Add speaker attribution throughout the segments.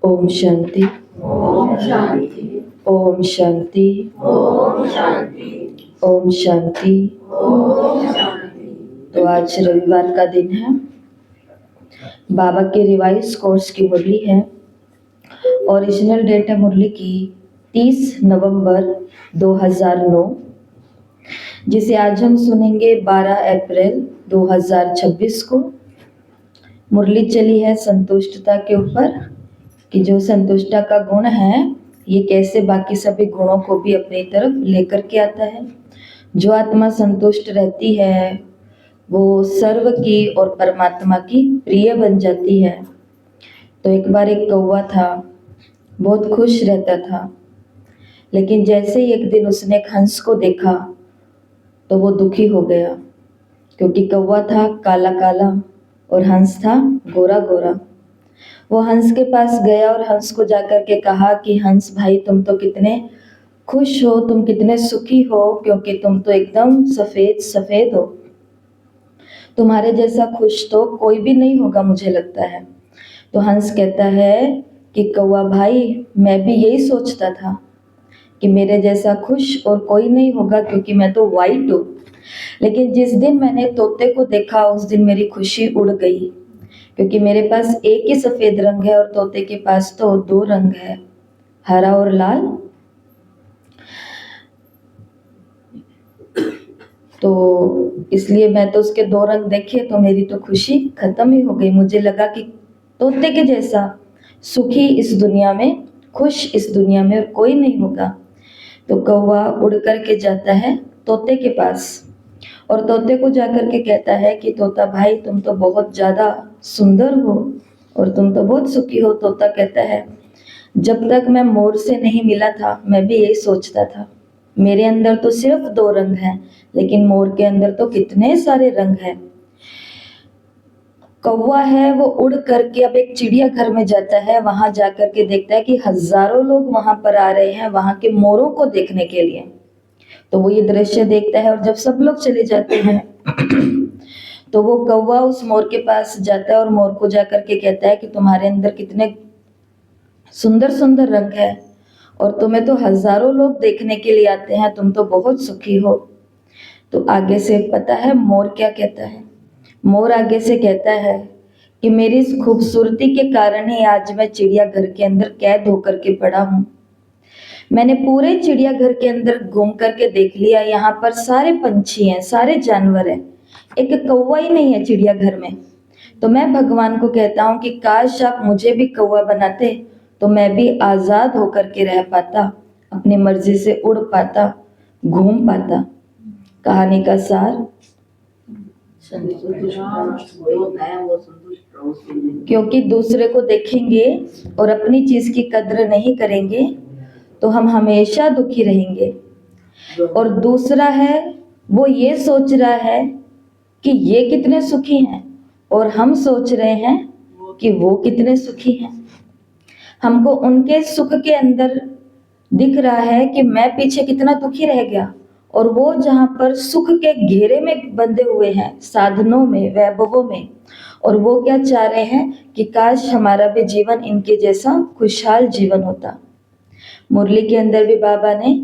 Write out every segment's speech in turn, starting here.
Speaker 1: ओम शांति।
Speaker 2: ओम शांति।
Speaker 1: ओम शांति।
Speaker 2: ओम शांति।
Speaker 1: ओम शांति।
Speaker 2: ओम शांति।
Speaker 1: तो आज रविवार का दिन है। बाबा के रिवाइज कोर्स की मुरली है। ओरिजिनल डेट है मुरली की 30 नवंबर 2009, जिसे आज हम सुनेंगे 12 अप्रैल 2026 को। मुरली चली है संतुष्टता के ऊपर कि जो संतुष्टता का गुण है ये कैसे बाकी सभी गुणों को भी अपनी तरफ लेकर के आता है। जो आत्मा संतुष्ट रहती है वो सर्व की और परमात्मा की प्रिय बन जाती है। तो एक बार एक कौवा था, बहुत खुश रहता था, लेकिन जैसे ही एक दिन उसने एक हंस को देखा तो वो दुखी हो गया, क्योंकि कौवा था काला काला और हंस था गोरा गोरा। वो हंस के पास गया और हंस को जाकर के कहा कि हंस भाई, तुम तो कितने खुश हो, तुम कितने सुखी हो, क्योंकि तुम तो एकदम सफेद सफेद हो। तुम्हारे जैसा खुश तो कोई भी नहीं होगा मुझे लगता है। तो हंस कहता है कि कौवा भाई, मैं भी यही सोचता था कि मेरे जैसा खुश और कोई नहीं होगा, क्योंकि मैं तो वाइट हूँ। लेकिन जिस दिन मैंने तोते को देखा उस दिन मेरी खुशी उड़ गई, क्योंकि मेरे पास एक ही सफेद रंग है और तोते के पास तो 2 रंग है, हरा और लाल। तो इसलिए मैं तो उसके 2 रंग देखे तो मेरी तो खुशी खत्म ही हो गई। मुझे लगा कि तोते के जैसा सुखी इस दुनिया में, खुश इस दुनिया में और कोई नहीं होगा। तो कौवा उड़ करके जाता है तोते के पास और तोते को जाकर के कहता है कि तोता भाई, तुम तो बहुत ज़्यादा सुंदर हो और तुम तो बहुत सुखी हो। तोता कहता है, जब तक मैं मोर से नहीं मिला था मैं भी यही सोचता था, मेरे अंदर तो सिर्फ 2 रंग हैं, लेकिन मोर के अंदर तो कितने सारे रंग हैं। कौवा है वो उड़ करके अब एक चिड़िया घर में जाता है, वहां जाकर के देखता है कि हजारों लोग वहां पर आ रहे हैं वहां के मोरों को देखने के लिए। तो वो ये दृश्य देखता है और जब सब लोग चले जाते हैं तो वो कौवा उस मोर के पास जाता है और मोर को जाकर के कहता है कि तुम्हारे अंदर कितने सुंदर सुंदर रंग है और तुम्हें तो हजारों लोग देखने के लिए आते हैं, तुम तो बहुत सुखी हो। तो आगे से पता है मोर क्या कहता है? मोर आगे से कहता है कि मेरी इस खूबसूरती के कारण ही आज मैं चिड़ियाघर के अंदर कैद होकर के पड़ा हूँ। मैंने पूरे चिड़ियाघर के अंदर घूम करके देख लिया, यहाँ पर सारे पंछी हैं, सारे जानवर हैं, एक कौवा ही नहीं है चिड़ियाघर में। तो मैं भगवान को कहता हूँ कि काश आप मुझे भी कौवा बनाते तो मैं भी आजाद होकर के रह पाता, अपनी मर्जी से उड़ पाता, घूम पाता। कहानी का सार, क्योंकि दूसरे को देखेंगे और अपनी चीज की कद्र नहीं करेंगे तो हम हमेशा दुखी रहेंगे। और दूसरा है वो ये सोच रहा है कि ये कितने सुखी हैं और हम सोच रहे हैं कि वो कितने सुखी हैं। हमको उनके सुख के अंदर दिख रहा है कि मैं पीछे कितना दुखी रह गया, और वो जहाँ पर सुख के घेरे में बंधे हुए हैं, साधनों में, वैभवों में, और वो क्या चाह रहे हैं कि काश हमारा भी जीवन इनके जैसा खुशहाल जीवन होता। मुरली के अंदर भी बाबा ने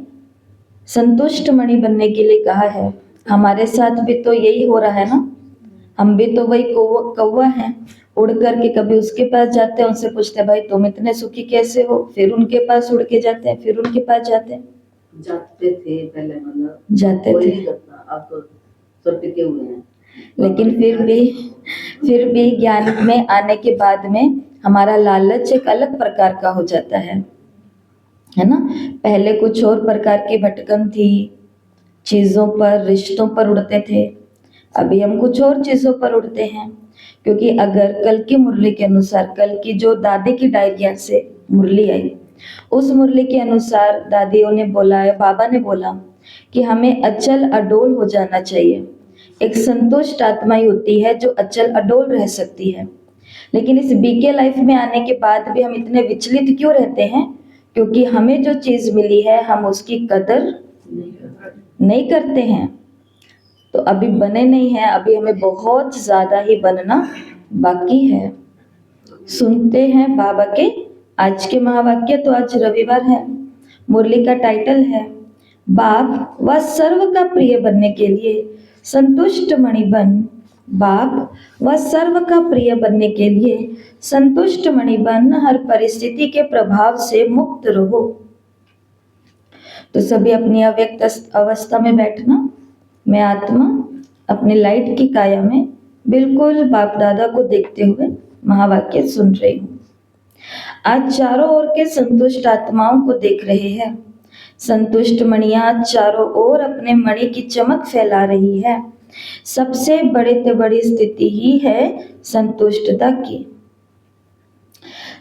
Speaker 1: संतुष्ट मणि बनने के लिए कहा है। हमारे साथ भी तो यही हो रहा है ना, हम भी तो वही कौवा हैं, उड़ करके कभी उसके पास जाते हैं, उनसे पूछते हैं भाई तुम इतने सुखी कैसे हो, फिर उनके पास उड़ के जाते हैं, फिर उनके पास जाते हैं।
Speaker 2: जाते थे पहले, मतलब
Speaker 1: जाते थे,
Speaker 2: अब तो सब टिके हुए हैं।
Speaker 1: लेकिन फिर भी ज्ञान में आने के बाद में हमारा लालच एक अलग प्रकार का हो जाता है ना। पहले कुछ और प्रकार की भटकन थी, चीजों पर, रिश्तों पर उड़ते थे, अभी हम कुछ और चीजों पर उड़ते हैं। क्योंकि अगर कल की मुरली के अनुसार, कल की जो दादी की डायरिया से मुरली आई, उस मुरली के अनुसार दादियों ने बोला है, बाबा ने बोला कि हमें अचल अडोल हो जाना चाहिए। एक संतुष्ट आत्मा ही होती है जो अचल अडोल रह सकती है। लेकिन इस बीके लाइफ में आने के बाद भी हम इतने विचलित क्यों रहते हैं? क्योंकि हमें जो चीज मिली है हम उसकी कदर नहीं करते हैं। तो अभी बने नहीं हैं, अभी हमें बहुत ज्यादा ही बनना बाकी है। सुनते हैं बाबा के आज के महावाक्य, तो आज रविवार है, मुरली का टाइटल है बाप व सर्व का प्रिय बनने के लिए संतुष्ट मणि बन। बाप व सर्व का प्रिय बनने के लिए संतुष्ट मणि बन, हर परिस्थिति के प्रभाव से मुक्त रहो। तो सभी अपनी अव्यक्त अवस्था में बैठना। मैं आत्मा अपने लाइट की काया में बिल्कुल बाप दादा को देखते हुए महावाक्य सुन रही हूँ। आज चारों ओर के संतुष्ट आत्माओं को देख रहे हैं। संतुष्ट मणियां चारों ओर अपने मणि की चमक फैला रही है। सबसे बड़ी से बड़ी स्थिति ही है संतुष्टता की।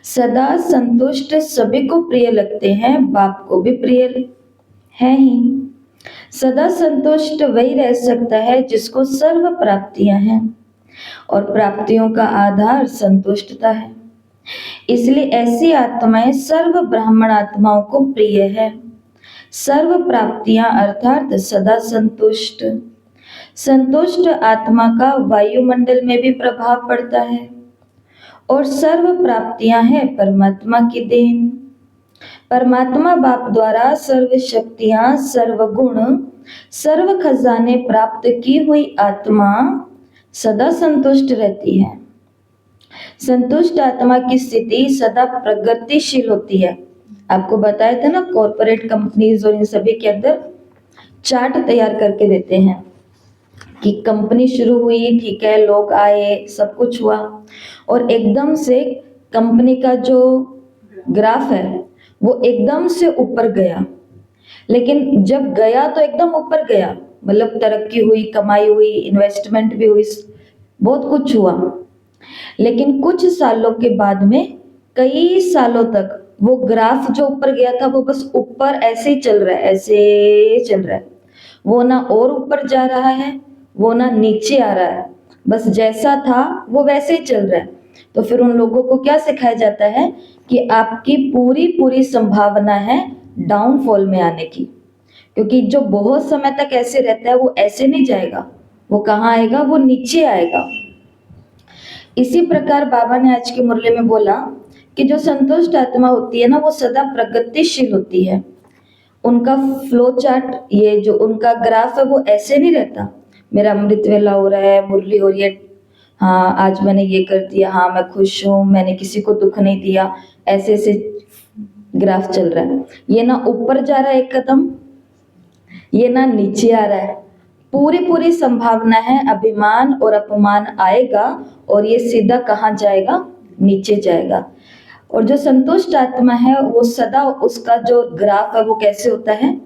Speaker 1: सदा संतुष्ट सभी को प्रिय लगते हैं, बाप को भी प्रिय है ही। सदा संतुष्ट वही रह सकता है जिसको सर्व प्राप्तियां हैं, और प्राप्तियों का आधार संतुष्टता है। इसलिए ऐसी आत्माएं सर्व ब्राह्मण आत्माओं को प्रिय है। सर्व प्राप्तियां अर्थात सदा संतुष्ट। संतुष्ट आत्मा का वायुमंडल में भी प्रभाव पड़ता है, और सर्व प्राप्तियां हैं परमात्मा की देन। परमात्मा बाप द्वारा सर्व शक्तियां, सर्व गुण, सर्व खजाने प्राप्त की हुई आत्मा सदा संतुष्ट रहती है। संतुष्ट आत्मा की स्थिति सदा प्रगतिशील होती है। आपको बताया था ना, कॉर्पोरेट कंपनीज और इन सभी के अंदर चार्ट तैयार करके देते हैं कि कंपनी शुरू हुई, ठीक है, लोग आए, सब कुछ हुआ, और एकदम से कंपनी का जो ग्राफ है वो एकदम से ऊपर गया। लेकिन जब गया तो एकदम ऊपर गया, मतलब तरक्की हुई, कमाई हुई, इन्वेस्टमेंट भी हुई, बहुत कुछ हुआ। लेकिन कुछ सालों के बाद में, कई सालों तक वो ग्राफ जो ऊपर गया था वो बस ऊपर ऐसे ही चल रहा है, ऐसे चल रहा है। वो ना और ऊपर जा रहा है, वो ना नीचे आ रहा है, बस जैसा था वो वैसे ही चल रहा है। तो फिर उन लोगों को क्या सिखाया जाता है कि आपकी पूरी पूरी संभावना है डाउनफॉल में आने की, क्योंकि जो बहुत समय तक ऐसे रहता है वो ऐसे नहीं जाएगा, वो कहाँ आएगा, वो नीचे आएगा। इसी प्रकार बाबा ने आज की मुरली में बोला कि जो संतुष्ट आत्मा होती है ना, वो सदा प्रगतिशील होती है। उनका फ्लो चार्ट, ये जो उनका ग्राफ है, वो ऐसे नहीं रहता मेरा अमृत वेला हो रहा है, मुरली हो रही है, हाँ आज मैंने ये कर दिया, हाँ मैं खुश हूँ, मैंने किसी को दुख नहीं दिया, ऐसे ऐसे ग्राफ चल रहा है। ये ना ऊपर जा रहा है एक कदम, ये ना नीचे आ रहा है। पूरी पूरी संभावना है अभिमान और अपमान आएगा, और ये सीधा कहाँ जाएगा, नीचे जाएगा। और जो संतुष्ट आत्मा है वो सदा, उसका जो ग्राफ है वो कैसे होता है,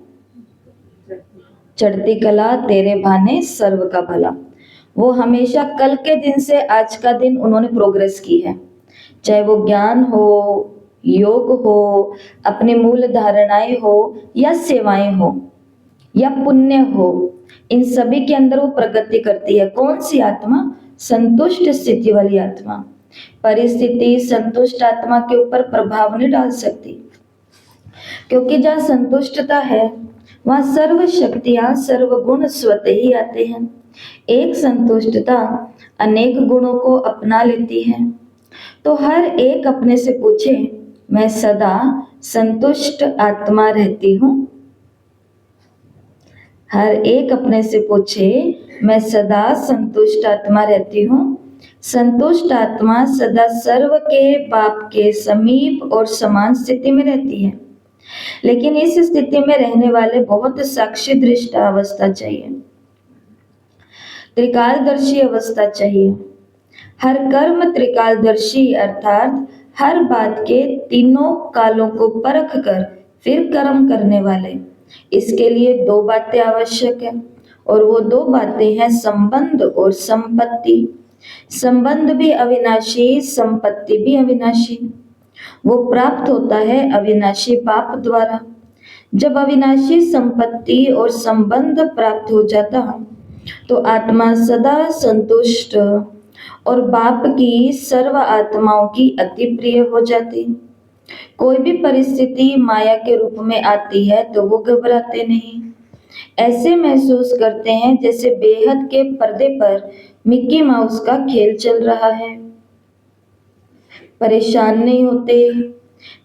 Speaker 1: चढ़ती कला तेरे भाने सर्व का भला। वो हमेशा कल के दिन से आज का दिन उन्होंने प्रोग्रेस की है, चाहे वो ज्ञान हो, योग हो, अपने मूल धारणाएं हो, या सेवाएं हो, या पुण्य हो, इन सभी के अंदर वो प्रगति करती है। कौन सी आत्मा, संतुष्ट स्थिति वाली आत्मा। परिस्थिति संतुष्ट आत्मा के ऊपर प्रभाव नहीं डाल सकती, क्योंकि जहाँ संतुष्टता है वहाँ सर्व शक्तियां, सर्व गुण स्वतः ही आते हैं। एक संतुष्टता अनेक गुणों को अपना लेती है। तो हर एक अपने से पूछे, मैं सदा संतुष्ट आत्मा रहती हूँ। हर एक अपने से पूछे, मैं सदा संतुष्ट आत्मा रहती हूँ। संतुष्ट आत्मा सदा सर्व के बाप के समीप और समान स्थिति में रहती है। लेकिन इस स्थिति में रहने वाले बहुत साक्षी दृष्ट अवस्था चाहिए, त्रिकालदर्शी अवस्था चाहिए। हर कर्म त्रिकालदर्शी, अर्थात हर बात के तीनों कालों को परख कर फिर कर्म करने वाले। इसके लिए दो बातें आवश्यक है, और वो दो बातें हैं संबंध और संपत्ति। संबंध भी अविनाशी, संपत्ति भी अविनाशी। वो प्राप्त होता है अविनाशी बाप द्वारा। जब अविनाशी संपत्ति और संबंध प्राप्त हो जाता तो आत्मा सदा संतुष्ट और बाप की सर्व आत्माओं की अति प्रिय हो जाती। कोई भी परिस्थिति माया के रूप में आती है तो वो घबराते नहीं, ऐसे महसूस करते हैं जैसे बेहद के पर्दे पर मिक्की माउस का खेल चल रहा है। परेशान नहीं होते,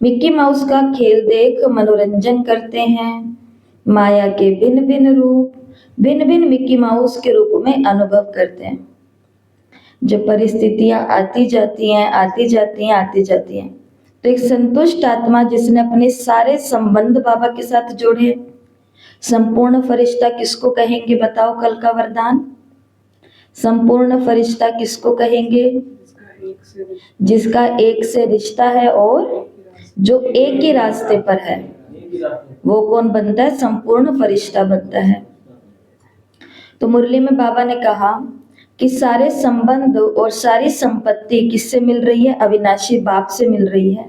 Speaker 1: मिक्की माउस का खेल देख मनोरंजन करते हैं। माया के भिन्न भिन्न रूप भिन्न भिन्न मिक्की माउस के रूप में अनुभव करते हैं। जब परिस्थितियां आती जाती हैं, आती जाती हैं, आती जाती हैं, तो एक संतुष्ट आत्मा जिसने अपने सारे संबंध बाबा के साथ जोड़े, संपूर्ण फरिश्ता किसको कहेंगे बताओ? कल का वरदान, संपूर्ण फरिश्ता किसको कहेंगे? जिसका एक से रिश्ता है और जो एक ही रास्ते पर है, वो कौन बनता है? संपूर्ण फरिश्ता बनता है। तो मुरली में बाबा ने कहा कि सारे संबंध और सारी संपत्ति किससे मिल रही है? अविनाशी बाप से मिल रही है।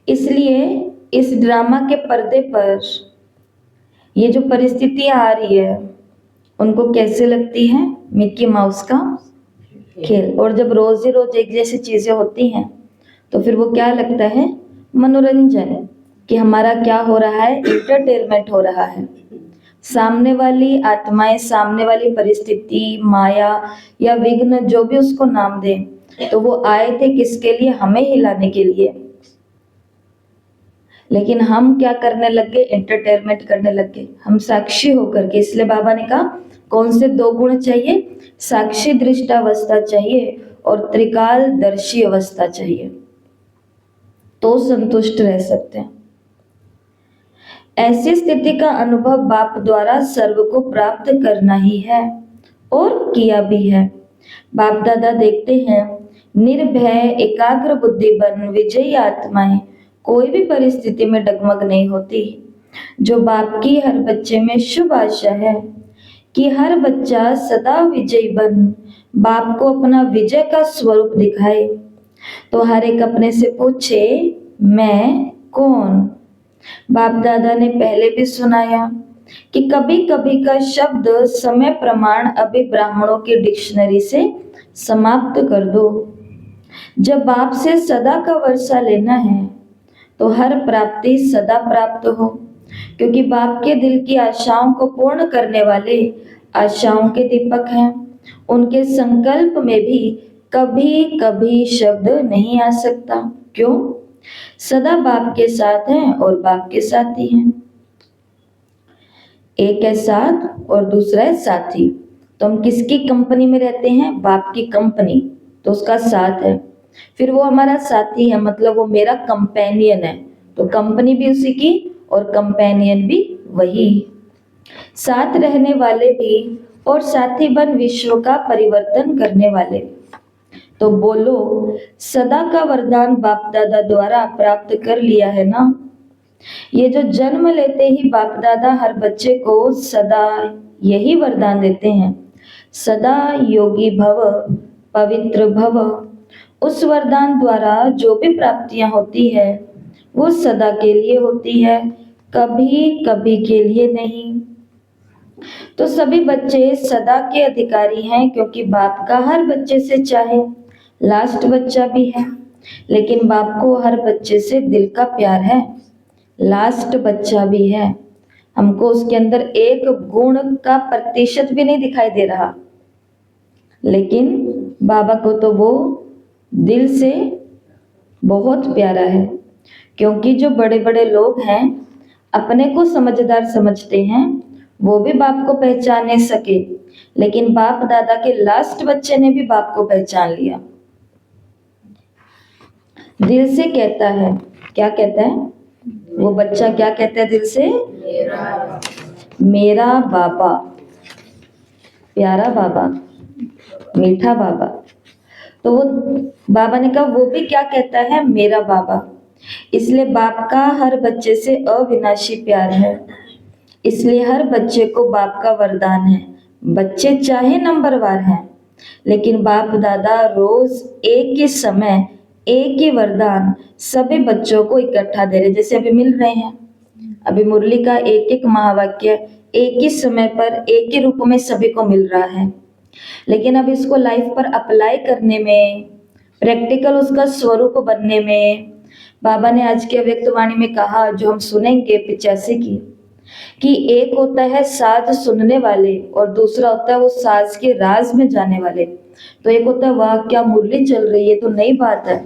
Speaker 1: इसलिए इस ड्रामा के पर्दे पर ये जो परिस्थितियां आ रही है, उनको कैसे लगती है? मिक्की माउस का खेल। और जब रोज ही रोज एक जैसी चीजें होती हैं, तो फिर वो क्या लगता है? मनोरंजन, कि हमारा क्या हो रहा है? एंटरटेनमेंट हो रहा है। सामने वाली आत्माएं, सामने वाली परिस्थिति, माया या विघ्न, जो भी उसको नाम दें, तो वो आए थे किसके लिए? हमें हिलाने के लिए। लेकिन हम क्या करने लग गए? एंटरटेनमेंट करने लग गए, हम साक्षी होकर के। इसलिए बाबा ने कहा कौन से 2 गुण चाहिए? साक्षी दृष्टावस्था चाहिए और त्रिकालदर्शी अवस्था चाहिए, तो संतुष्ट रह सकते हैं। ऐसी स्थिति का अनुभव बाप द्वारा सर्व को प्राप्त करना ही है और किया भी है। बाप दादा देखते हैं निर्भय एकाग्र बुद्धि बन विजयी आत्माएं कोई भी परिस्थिति में डगमग नहीं होती। जो बाप की हर बच्चे में शुभ आशा है कि हर बच्चा सदा विजयी बन बाप को अपना विजय का स्वरूप दिखाए, तो हर एक अपने से पूछे मैं कौन? बाप दादा ने पहले भी सुनाया कि कभी कभी का शब्द समय प्रमाण अभी ब्राह्मणों की डिक्शनरी से समाप्त कर दो। जब बाप से सदा का वर्षा लेना है, तो हर प्राप्ति सदा प्राप्त हो, क्योंकि बाप के दिल की आशाओं को पूर्ण करने वाले आशाओं के दीपक हैं। उनके संकल्प में भी कभी कभी शब्द नहीं आ सकता। क्यों? सदा बाप के साथ हैं और बाप के साथ ही हैं। एक है साथ और दूसरा है साथी। तो हम किसकी कंपनी में रहते हैं? बाप की कंपनी, तो उसका साथ है। फिर वो हमारा साथी है, मतलब वो मेरा कंपेनियन है। तो कंपनी भी उसी की और कंपेनियन भी वही। साथ रहने वाले भी और साथी बन विश्व का परिवर्तन करने वाले। तो बोलो, सदा का वरदान बाप दादा द्वारा प्राप्त कर लिया है ना? ये जो जन्म लेते ही बाप दादा हर बच्चे को सदा यही वरदान देते हैं, सदा योगी भव, पवित्र भव। उस वरदान द्वारा जो भी प्राप्तियां होती है, वो सदा के लिए होती है, कभी कभी के लिए नहीं। तो सभी बच्चे सदा के अधिकारी हैं, क्योंकि बाप का हर बच्चे से, चाहे लास्ट बच्चा भी है, लेकिन बाप को हर बच्चे से दिल का प्यार है। लास्ट बच्चा भी है, हमको उसके अंदर एक गुण का प्रतिशत भी नहीं दिखाई दे रहा, लेकिन बाबा को तो वो दिल से बहुत प्यारा है। क्योंकि जो बड़े बड़े लोग हैं अपने को समझदार समझते हैं, वो भी बाप को पहचान नहीं सके, लेकिन बाप दादा के लास्ट बच्चे ने भी बाप को पहचान लिया। दिल से कहता है, क्या कहता है वो बच्चा? क्या कहता है दिल से? मेरा बाबा, प्यारा बाबा, मीठा बाबा। तो वो बाबा ने कहा वो भी क्या कहता है? मेरा बाबा। इसलिए बाप का हर बच्चे से अविनाशी प्यार है, इसलिए हर बच्चे को बाप का वरदान है। बच्चे चाहे नंबरवार हैं, लेकिन बाप दादा रोज एक ही समय एक ही वरदान सभी बच्चों को इकट्ठा दे रहे। जैसे अभी मिल रहे हैं, अभी मुरली का एक एक महावाक्य एक ही समय पर एक ही रूप में सभी को मिल रहा है। लेकिन अब इसको लाइफ पर अप्लाई करने में, प्रैक्टिकल उसका स्वरूप बनने में, बाबा ने आज की अव्यक्त वाणी में कहा, जो हम सुनेंगे 85 की, कि एक होता है साज सुनने वाले और दूसरा होता है वो साज के राज में जाने वाले। तो एक होता है वाह क्या मुरली चल रही है, तो नई बात है,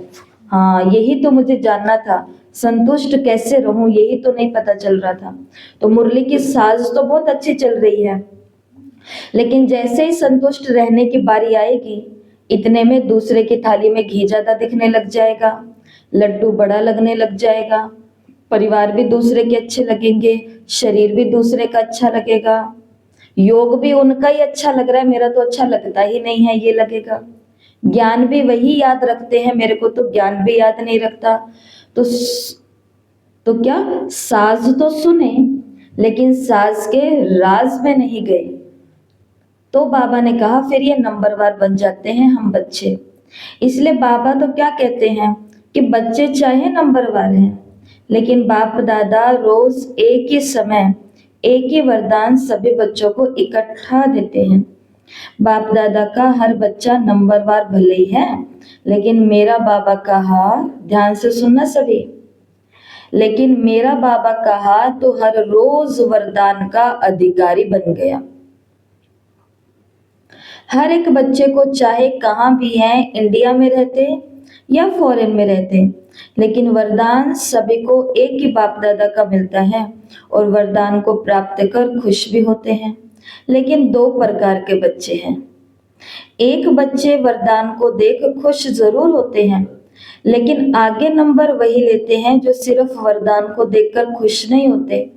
Speaker 1: हाँ, यही तो मुझे जानना था, संतुष्ट कैसे रहूं यही तो नहीं पता चल रहा था। तो मुरली की साज तो बहुत अच्छी चल रही है, लेकिन जैसे ही संतुष्ट रहने की बारी आएगी, इतने में दूसरे की थाली में घी ज्यादा दिखने लग जाएगा, लड्डू बड़ा लगने लग जाएगा, परिवार भी दूसरे के अच्छे लगेंगे, शरीर भी दूसरे का अच्छा लगेगा, योग भी उनका ही अच्छा लग रहा है, मेरा तो अच्छा लगता ही नहीं है, ये लगेगा। ज्ञान भी वही याद रखते हैं, मेरे को तो ज्ञान भी याद नहीं रखता। तो तो क्या, साज तो सुने लेकिन साज के राज में नहीं गए। तो बाबा ने कहा फिर ये नंबरवार बन जाते हैं हम बच्चे। इसलिए बाबा तो क्या कहते हैं कि बच्चे चाहे नंबरवार हैं, लेकिन बाप दादा रोज एक ही समय एक ही वरदान सभी बच्चों को इकट्ठा देते हैं। बाप दादा का हर बच्चा नंबरवार भले ही है, लेकिन मेरा बाबा कहा, ध्यान से सुनना सभी, लेकिन मेरा बाबा कहा तो हर रोज वरदान का अधिकारी बन गया। हर एक बच्चे को चाहे कहाँ भी हैं, इंडिया में रहते या फॉरेन में रहते, लेकिन वरदान सभी को एक ही बाप दादा का मिलता है और वरदान को प्राप्त कर खुश भी होते हैं। लेकिन दो प्रकार के बच्चे हैं। एक बच्चे वरदान को देख खुश जरूर होते हैं, लेकिन आगे नंबर वही लेते हैं जो सिर्फ वरदान को देखकर खुश नहीं होते,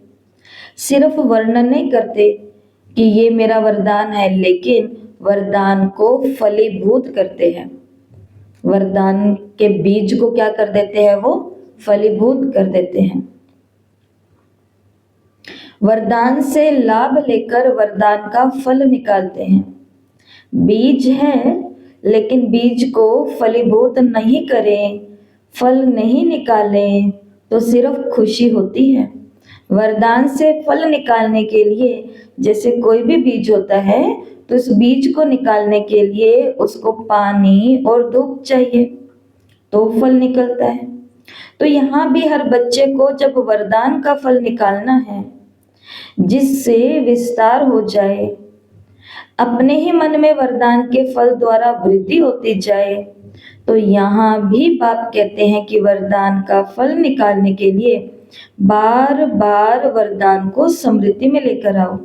Speaker 1: सिर्फ वर्णन नहीं करते कि ये मेरा वरदान है, लेकिन वरदान को फलीभूत करते हैं। वरदान के बीज को क्या कर देते हैं, वो फलीभूत कर देते हैं। वरदान से लाभ लेकर वरदान का फल निकालते हैं। बीज है, लेकिन बीज को फलीभूत नहीं करें, फल नहीं निकालें तो सिर्फ खुशी होती है। वरदान से फल निकालने के लिए जैसे कोई भी बीज होता है, तो इस बीज को निकालने के लिए उसको पानी और धूप चाहिए, तो फल निकलता है। तो यहाँ भी हर बच्चे को जब वरदान का फल निकालना है, जिससे विस्तार हो जाए, अपने ही मन में वरदान के फल द्वारा वृद्धि होती जाए, तो यहाँ भी बाप कहते हैं कि वरदान का फल निकालने के लिए बार बार वरदान को समृद्धि में लेकर आओ।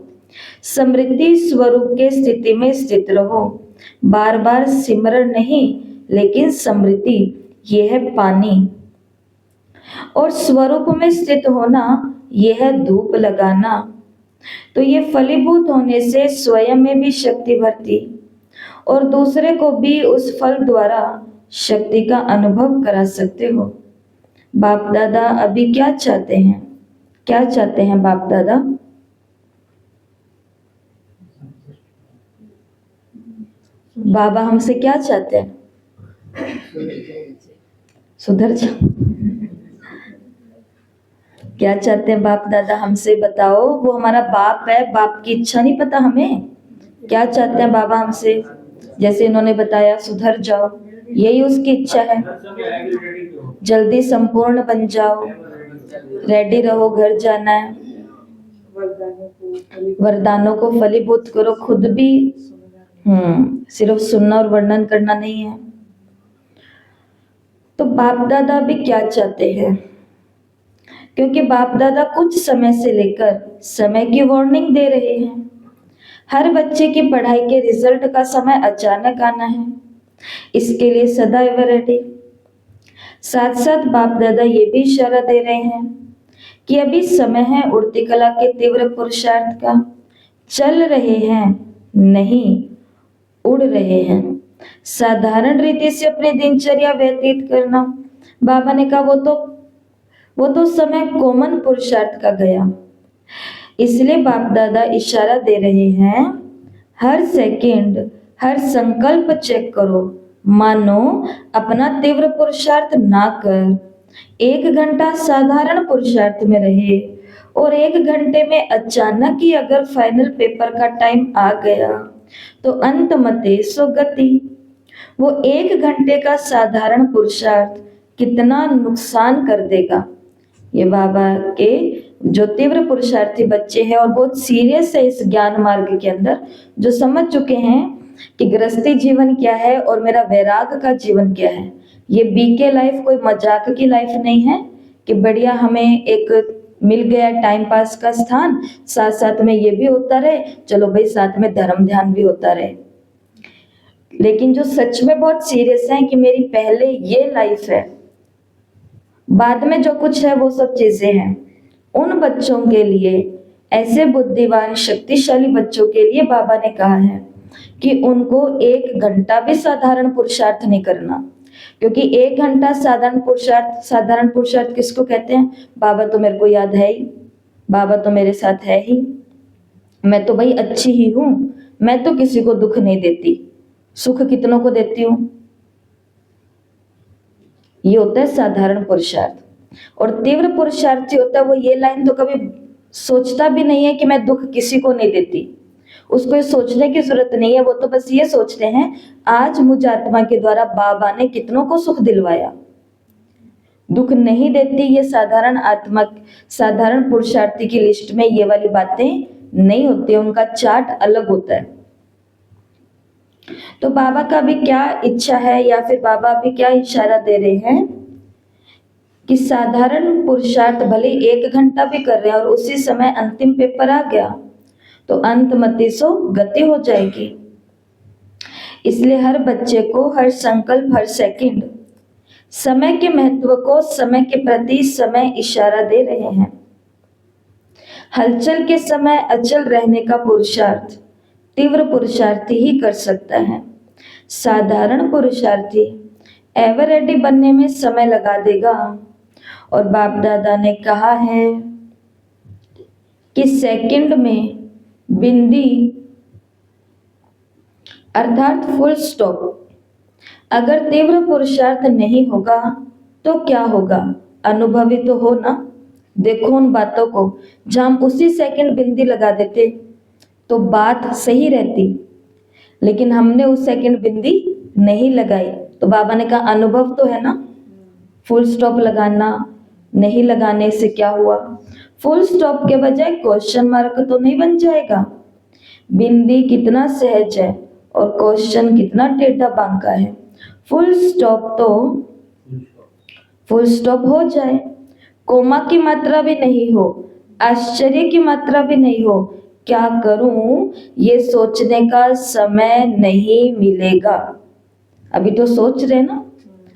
Speaker 1: समृद्धि स्वरूप के स्थिति में स्थित रहो। बार बार सिमरण नहीं, लेकिन समृद्धि यह है पानी, और स्वरूप में स्थित होना यह है धूप लगाना। तो ये फलीभूत होने से स्वयं में भी शक्ति भरती और दूसरे को भी उस फल द्वारा शक्ति का अनुभव करा सकते हो। बाप दादा अभी क्या चाहते हैं, क्या चाहते हैं बाप दादा? बाबा हमसे क्या चाहते हैं? सुधर जाओ। क्या चाहते हैं बाप दादा हमसे, बताओ। वो हमारा बाप है, बाप की इच्छा नहीं पता हमें? क्या चाहते हैं बाबा हमसे? जैसे इन्होंने बताया सुधर जाओ, यही उसकी इच्छा है। जल्दी संपूर्ण बन जाओ, रेडी रहो, घर जाना है। वरदानों को फलीभूत करो, खुद भी सिर्फ सुनना और वर्णन करना नहीं है। तो बाप दादा भी क्या चाहते हैं? क्योंकि बाप दादा कुछ समय से लेकर समय की वार्निंग दे रहे हैं। हर बच्चे की पढ़ाई के रिजल्ट का समय अचानक आना है, इसके लिए सदैव रेडी। साथ साथ बाप दादा ये भी इशारा दे रहे हैं कि अभी समय है उड़ती कला के तीव्र पुरुषार्थ का। चल रहे हैं, नहीं उड़ रहे हैं। साधारण रीति से अपनी दिनचर्या व्यतीत करना। बाबा ने कहा वो तो समय कॉमन पुरुषार्थ का गया। इसलिए बाप दादा इशारा दे रहे हैं, हर सेकंड हर संकल्प चेक करो, मानो अपना तीव्र पुरुषार्थ ना कर 1 घंटा साधारण पुरुषार्थ में रहे और 1 घंटे में अचानक ही अगर फाइनल पेपर का टाइम आ गया तो अंत मते सो गति। वो 1 घंटे का साधारण पुरुषार्थ कितना नुकसान कर देगा। ये बाबा के जो तीव्र पुरुषार्थी बच्चे हैं और बहुत सीरियस है इस ज्ञान मार्ग के अंदर, जो समझ चुके हैं कि गृहस्थी जीवन क्या है और मेरा वैराग का जीवन क्या है, ये बीके लाइफ कोई मजाक की लाइफ नहीं है कि बढ़िया हमें एक मिल गया टाइम पास का स्थान, साथ साथ में ये भी होता रहे, चलो भाई साथ में धर्म ध्यान भी होता रहे। लेकिन जो सच में बहुत सीरियस है कि मेरी पहले ये लाइफ है, बाद में जो कुछ है वो सब चीजें हैं, उन बच्चों के लिए, ऐसे बुद्धिमान शक्तिशाली बच्चों के लिए बाबा ने कहा है कि उनको 1 घंटा भी साधारण पुरुषार्थ नहीं करना। क्योंकि 1 घंटा साधारण पुरुषार्थ किसको कहते हैं? बाबा तो मेरे को याद है ही, बाबा तो मेरे साथ है ही, मैं तो भाई अच्छी ही हूं, मैं तो किसी को दुख नहीं देती, सुख कितनों को देती हूं। ये होता है साधारण पुरुषार्थ। और तीव्र पुरुषार्थी होता है वो ये लाइन तो कभी सोचता भी नहीं है कि मैं दुख किसी को नहीं देती, उसको ये सोचने की जरूरत नहीं है। वो तो बस ये सोचते हैं आज मुझ आत्मा के द्वारा बाबा ने कितनों को सुख दिलवाया। दुख नहीं देती, ये साधारण पुरुषार्थी की लिस्ट में ये वाली बातें नहीं होती, उनका चार्ट अलग होता है। तो बाबा का भी क्या इच्छा है या फिर बाबा भी क्या इशारा दे रहे हैं कि साधारण पुरुषार्थ भले 1 घंटा भी कर रहे हैं और उसी समय अंतिम पेपर आ गया तो अंत मति सो गति हो जाएगी। इसलिए हर बच्चे को हर संकल्प, हर सेकंड समय के महत्व को, समय के प्रति समय इशारा दे रहे हैं। हलचल के समय अचल रहने का पुरुषार्थ तीव्र पुरुषार्थी ही कर सकता है। साधारण पुरुषार्थी एवर रेडी बनने में समय लगा देगा। और बाप दादा ने कहा है कि सेकंड में बिंदी अर्थात फुल स्टॉप। अगर तीव्र पुरुषार्थ नहीं होगा तो क्या होगा? अनुभवी तो हो ना। देखो उन बातों को, जहां हम उसी सेकंड बिंदी लगा देते तो बात सही रहती, लेकिन हमने उस सेकंड बिंदी नहीं लगाई तो बाबा ने कहा अनुभव तो है ना। फुल स्टॉप लगाना, नहीं लगाने से क्या हुआ? फुल स्टॉप के बजाय क्वेश्चन मार्क तो नहीं बन जाएगा। बिंदी कितना सहज है और क्वेश्चन कितना टेढ़ा बांका है। फुल स्टॉप तो फुल स्टॉप हो जाए, कोमा की मात्रा भी नहीं हो, आश्चर्य की मात्रा भी नहीं हो, क्या करूं ये सोचने का समय नहीं मिलेगा। अभी तो सोच रहे ना,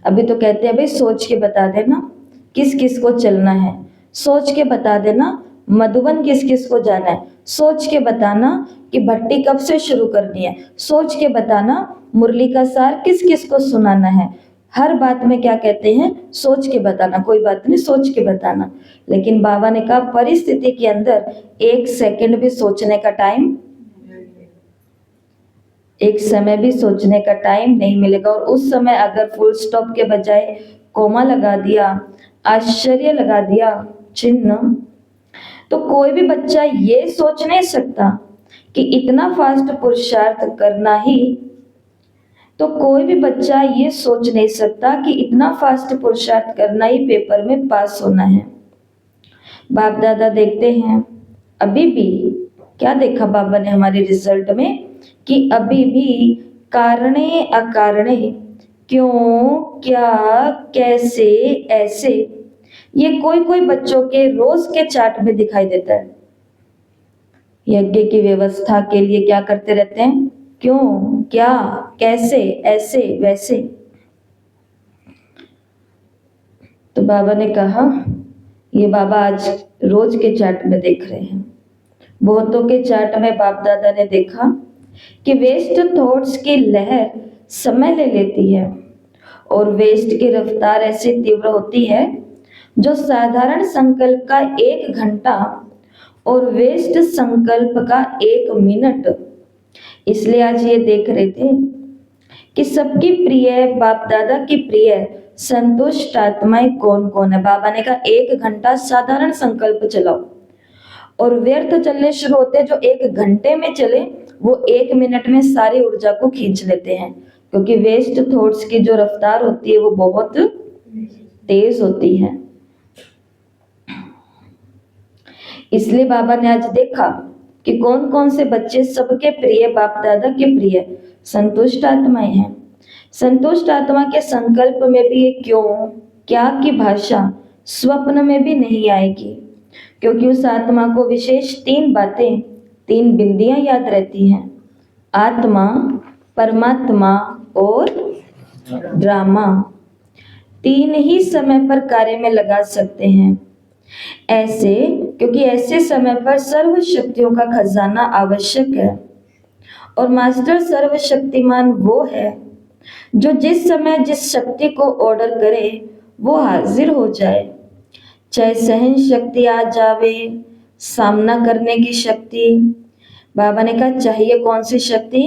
Speaker 1: अभी तो कहते हैं भाई सोच के बता देना किस किस को चलना है, सोच के बता देना मधुबन किस किस को जाना है, सोच के बताना कि भट्टी कब से शुरू करनी है, सोच के बताना मुरली का सार किस किस को सुनाना है। हर बात में क्या कहते हैं? सोच के बताना। कोई बात नहीं, सोच के बताना। लेकिन बाबा ने कहा परिस्थिति के अंदर 1 सेकंड भी सोचने का टाइम, एक समय भी सोचने का टाइम नहीं मिलेगा। और उस समय अगर फुल स्टॉप के बजाय कोमा लगा दिया, आश्चर्य लगा दिया चिन्ह, तो कोई भी बच्चा ये सोच नहीं सकता कि इतना फास्ट पुरुषार्थ करना ही, तो कोई भी बच्चा ये सोच नहीं सकता कि इतना फास्ट पुरुषार्थ करना ही पेपर में पास होना है। बाप दादा देखते हैं अभी भी, क्या देखा बाबा ने हमारे रिजल्ट में कि अभी भी कारणे अकारणे, क्यों, क्या, कैसे, ऐसे, ये कोई कोई बच्चों के रोज के चार्ट में दिखाई देता है। यज्ञ की व्यवस्था के लिए क्या करते रहते हैं? क्यों, क्या, कैसे, ऐसे, वैसे। तो बाबा ने कहा ये बाबा आज रोज के चार्ट में देख रहे हैं। बहुतों के चार्ट में बाप दादा ने देखा कि वेस्ट थॉट्स की लहर समय ले लेती है और वेस्ट की रफ्तार ऐसी तीव्र होती है जो साधारण संकल्प का 1 घंटा और वेस्ट संकल्प का 1 मिनट। इसलिए आज ये देख रहे थे कि सबकी प्रिय, बाप दादा की प्रिय संतुष्ट आत्माएं कौन कौन है। बाबा ने कहा 1 घंटा साधारण संकल्प चलाओ, और व्यर्थ चलने शुरू होते हैं जो 1 घंटे में चले वो 1 मिनट में सारी ऊर्जा को खींच लेते हैं, क्योंकि वेस्ट थॉट्स की जो रफ्तार होती है वो बहुत तेज होती है। इसलिए बाबा ने आज देखा कि कौन कौन से बच्चे सबके प्रिय, बाप दादा के प्रिय संतुष्ट आत्माएं हैं। संतुष्ट आत्मा के संकल्प में भी ये क्यों क्या की भाषा स्वप्न में भी नहीं आएगी, क्योंकि उस आत्मा को विशेष 3 बातें, 3 बिंदियां याद रहती हैं। आत्मा, परमात्मा और ड्रामा 3 ही समय पर कार्य में लगा सकते हैं। ऐसे क्योंकि ऐसे समय पर सर्व शक्तियों का खजाना आवश्यक है, और मास्टर सर्वशक्तिमान वो है जो जिस समय जिस शक्ति को ऑर्डर करे वो हाजिर हो जाए। चाहे सहन शक्ति आ जावे, सामना करने की शक्ति। बाबा ने कहा चाहिए कौन सी शक्ति?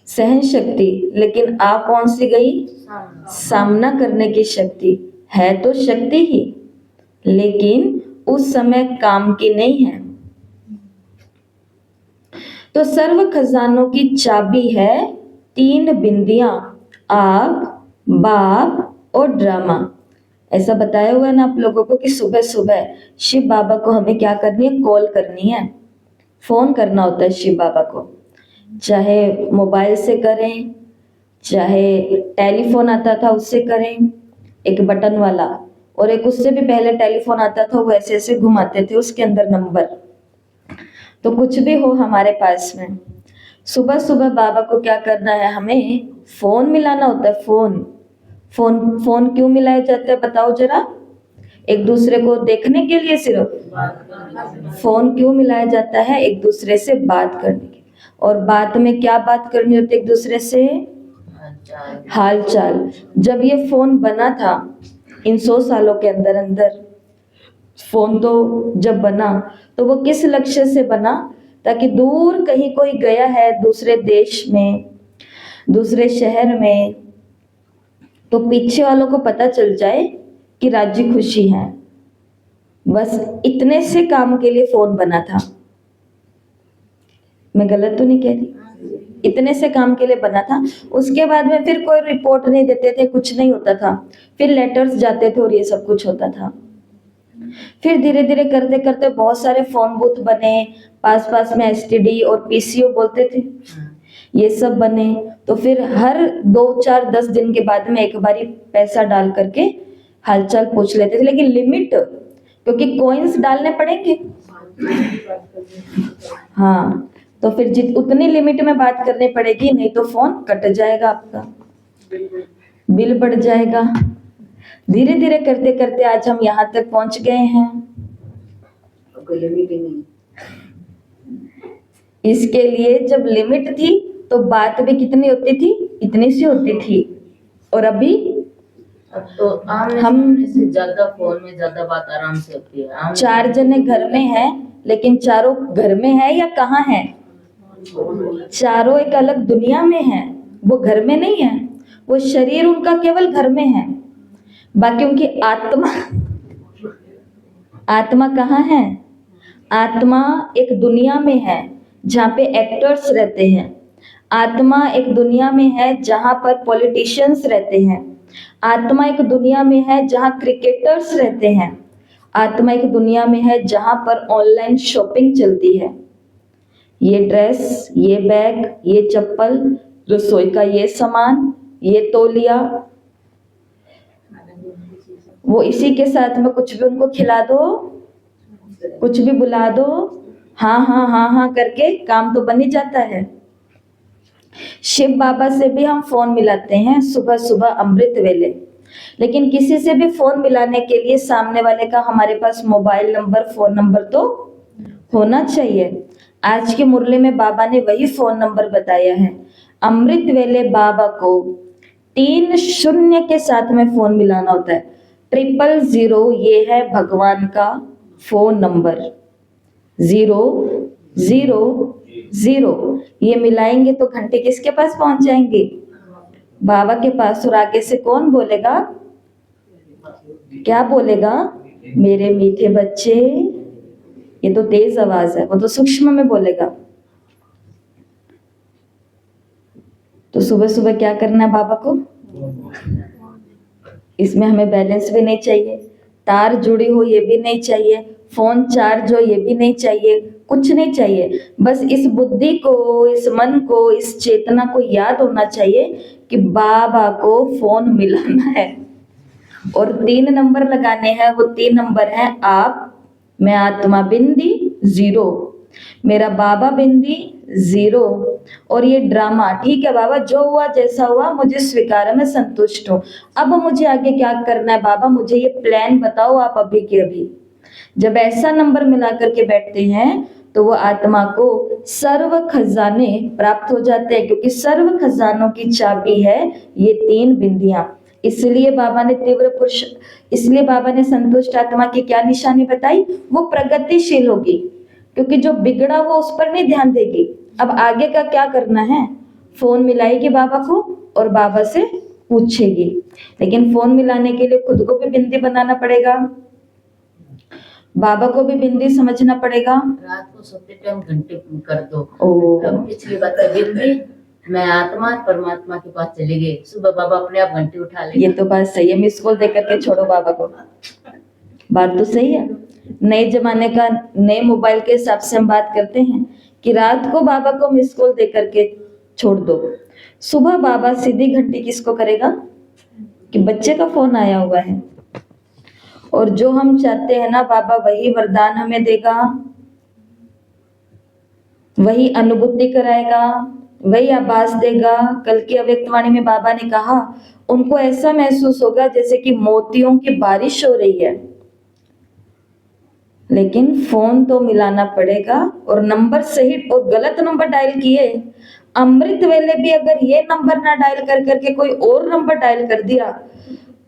Speaker 1: सहन शक्ति। लेकिन आ कौन सी गई? सामना करने की शक्ति। है तो शक्ति ही, लेकिन उस समय काम की नहीं है। तो सर्व खजानों की चाबी है 3 बिंदियां, आप, बाप और ड्रामा। ऐसा बताया हुआ है ना आप लोगों को कि सुबह सुबह शिव बाबा को हमें क्या करनी है? कॉल करनी है, फोन करना होता है शिव बाबा को। चाहे मोबाइल से करें, चाहे टेलीफोन आता था उससे करें, एक बटन वाला, और एक उससे भी पहले टेलीफोन आता था, वो ऐसे ऐसे घुमाते थे उसके अंदर नंबर। तो कुछ भी हो हमारे पास में, सुबह सुबह बाबा को क्या करना है? हमें फोन मिलाना होता है। फोन क्यों मिलाया जाता है बताओ जरा? एक दूसरे को देखने के लिए सिर्फ फोन क्यों मिलाया जाता है? एक दूसरे से बात करने के। और बात में क्या बात करनी होती है एक दूसरे से? हाल चाल। जब ये फोन बना था इन 100 सालों के अंदर अंदर, फोन तो जब बना तो वो किस लक्ष्य से बना? ताकि दूर कहीं कोई गया है दूसरे देश में, दूसरे शहर में, तो पीछे वालों को पता चल जाए कि राजी खुशी है। बस इतने से काम के लिए फोन बना था। मैं गलत तो नहीं कह रही? इतने से काम के लिए बना था। उसके बाद में फिर कोई रिपोर्ट नहीं देते थे, कुछ नहीं होता था, फिर लेटर्स जाते थे और ये सब कुछ होता था। फिर धीरे धीरे करते करते बहुत सारे फोन बूथ बने, पास पास में एसटीडी और पीसीओ बोलते थे, ये सब बने। तो फिर हर 2, 4, 10 दिन के बाद में एक बारी पैसा डाल करके हालचाल पूछ लेते थे, लेकिन लिमिट, क्योंकि कॉइन्स डालने पड़ेंगे। हाँ, तो फिर उतनी लिमिट में बात करनी पड़ेगी, नहीं तो फोन कट जाएगा, आपका बिल बढ़ जाएगा। धीरे धीरे करते करते आज हम यहाँ तक पहुंच गए हैं।
Speaker 2: कोई लिमिट ही नहीं।
Speaker 1: इसके लिए जब लिमिट थी तो बात भी कितनी होती थी? इतनी सी होती थी। और अभी
Speaker 2: अब तो आमने से ज्यादा फोन में ज्यादा बात आराम से होती है।
Speaker 1: 4 जने घर में हैं, लेकिन चारों घर में है या कहाँ है? चारों एक अलग दुनिया में है, वो घर में नहीं है। वो शरीर उनका केवल घर में है, बाकी उनकी आत्मा कहाँ है? आत्मा एक दुनिया में है जहाँ पे एक्टर्स रहते हैं। आत्मा एक दुनिया में है जहाँ पर पॉलिटिशियंस रहते हैं। आत्मा एक दुनिया में है जहाँ क्रिकेटर्स रहते हैं। आत्मा एक दुनिया में है जहाँ पर ऑनलाइन शॉपिंग चलती है। ये ड्रेस, ये बैग, ये चप्पल, रसोई का ये सामान, ये तौलिया, वो इसी के साथ में कुछ भी उनको खिला दो, कुछ भी बुला दो, हाँ हाँ हाँ हाँ करके काम तो बन ही जाता है। शिव बाबा से भी हम फोन मिलाते हैं सुबह सुबह अमृत वेले, लेकिन किसी से भी फोन मिलाने के लिए सामने वाले का हमारे पास मोबाइल नंबर, फोन नंबर तो होना चाहिए। आज के मुरली में बाबा ने वही फोन नंबर बताया है। अमृत वेले बाबा को 3 शून्य के साथ में फोन मिलाना होता है। 000 ये है भगवान का फोन नंबर। 000 ये मिलाएंगे तो घंटे किसके पास पहुंच जाएंगे? बाबा के पास। और आगे से कौन बोलेगा? क्या बोलेगा? मेरे मीठे बच्चे। ये तो तेज आवाज है, वो तो सूक्ष्म में बोलेगा। तो सुबह सुबह क्या करना है बाबा को? इसमें हमें बैलेंस भी नहीं चाहिए, तार जुड़ी हो ये भी नहीं चाहिए, फोन चार्ज हो ये भी नहीं चाहिए, कुछ नहीं चाहिए, बस इस बुद्धि को, इस मन को, इस चेतना को याद होना चाहिए कि बाबा को फोन मिलाना है और 3 नंबर लगाने हैं। वो 3 नंबर हैं आप, मैं आत्मा बिंदी 0, मेरा बाबा बिंदी 0 और ये ड्रामा। ठीक है बाबा, जो हुआ जैसा हुआ मुझे स्वीकार है, मैं संतुष्ट हूँ। अब मुझे आगे क्या करना है बाबा, मुझे ये प्लान बताओ आप अभी के अभी। जब ऐसा नंबर मिला करके बैठते हैं तो वो आत्मा को सर्व खजाने प्राप्त हो जाते हैं, क्योंकि सर्व खजानों की चाबी है ये 3 बिंदियां। इसलिए बाबा ने तीव्र पुरुष, इसलिए बाबा ने संतुष्ट आत्मा की क्या निशानी बताई, वो प्रगतिशील होगी, क्योंकि जो बिगड़ा वो उस पर नहीं ध्यान देगी। अब आगे का क्या करना है, फोन मिलाएगी बाबा को और बाबा से पूछेगी, लेकिन फोन मिलाने के लिए खुद को भी बिंदी बनाना पड़ेगा, बाबा को भी बिंदी समझना पड़ेगा।
Speaker 2: रात को सोते टाइम घंटे कर दो।
Speaker 1: ओ
Speaker 2: अब पिछली बात है बिंदी, मैं आत्मा परमात्मा के पास चली गई, सुबह बाबा अपने आप घंटी उठा ले।
Speaker 1: ये तो बात सही है, मिस कॉल दे करके छोड़ो बाबा को, बात तो सही है। नए जमाने का, नए मोबाइल के हिसाब से हम बात करते हैं कि रात को बाबा को मिस कॉल दे करके छोड़ दो, सुबह बाबा सीधी घंटी किसको करेगा कि बच्चे का फोन आया हुआ है। और जो हम चाहते हैं ना बाबा वही वरदान हमें देगा, वही अनुभूति कराएगा, वही आभास देगा। कल की अव्यक्तवाणी में बाबा ने कहा उनको ऐसा महसूस होगा जैसे कि मोतियों की बारिश हो रही है, लेकिन फोन तो मिलाना पड़ेगा और नंबर सही, और गलत नंबर डायल किए, अमृत वेले भी अगर ये नंबर ना डायल कर करके कोई और नंबर डायल कर दिया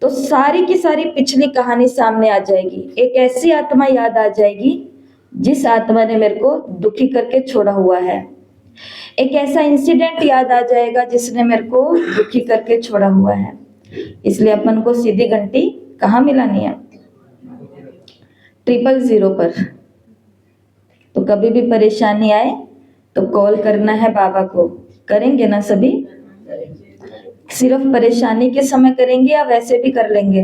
Speaker 1: तो सारी की सारी पिछली कहानी सामने आ जाएगी। एक ऐसी आत्मा याद आ जाएगी जिस आत्मा ने मेरे को दुखी करके छोड़ा हुआ है, एक ऐसा इंसिडेंट याद आ जाएगा जिसने मेरे को दुखी करके छोड़ा हुआ है। इसलिए अपन को सीधी घंटी कहाँ मिलानी है, 000 पर। तो कभी भी परेशानी आए तो कॉल करना है बाबा को, करेंगे ना सभी? सिर्फ परेशानी के समय करेंगे या वैसे भी कर लेंगे?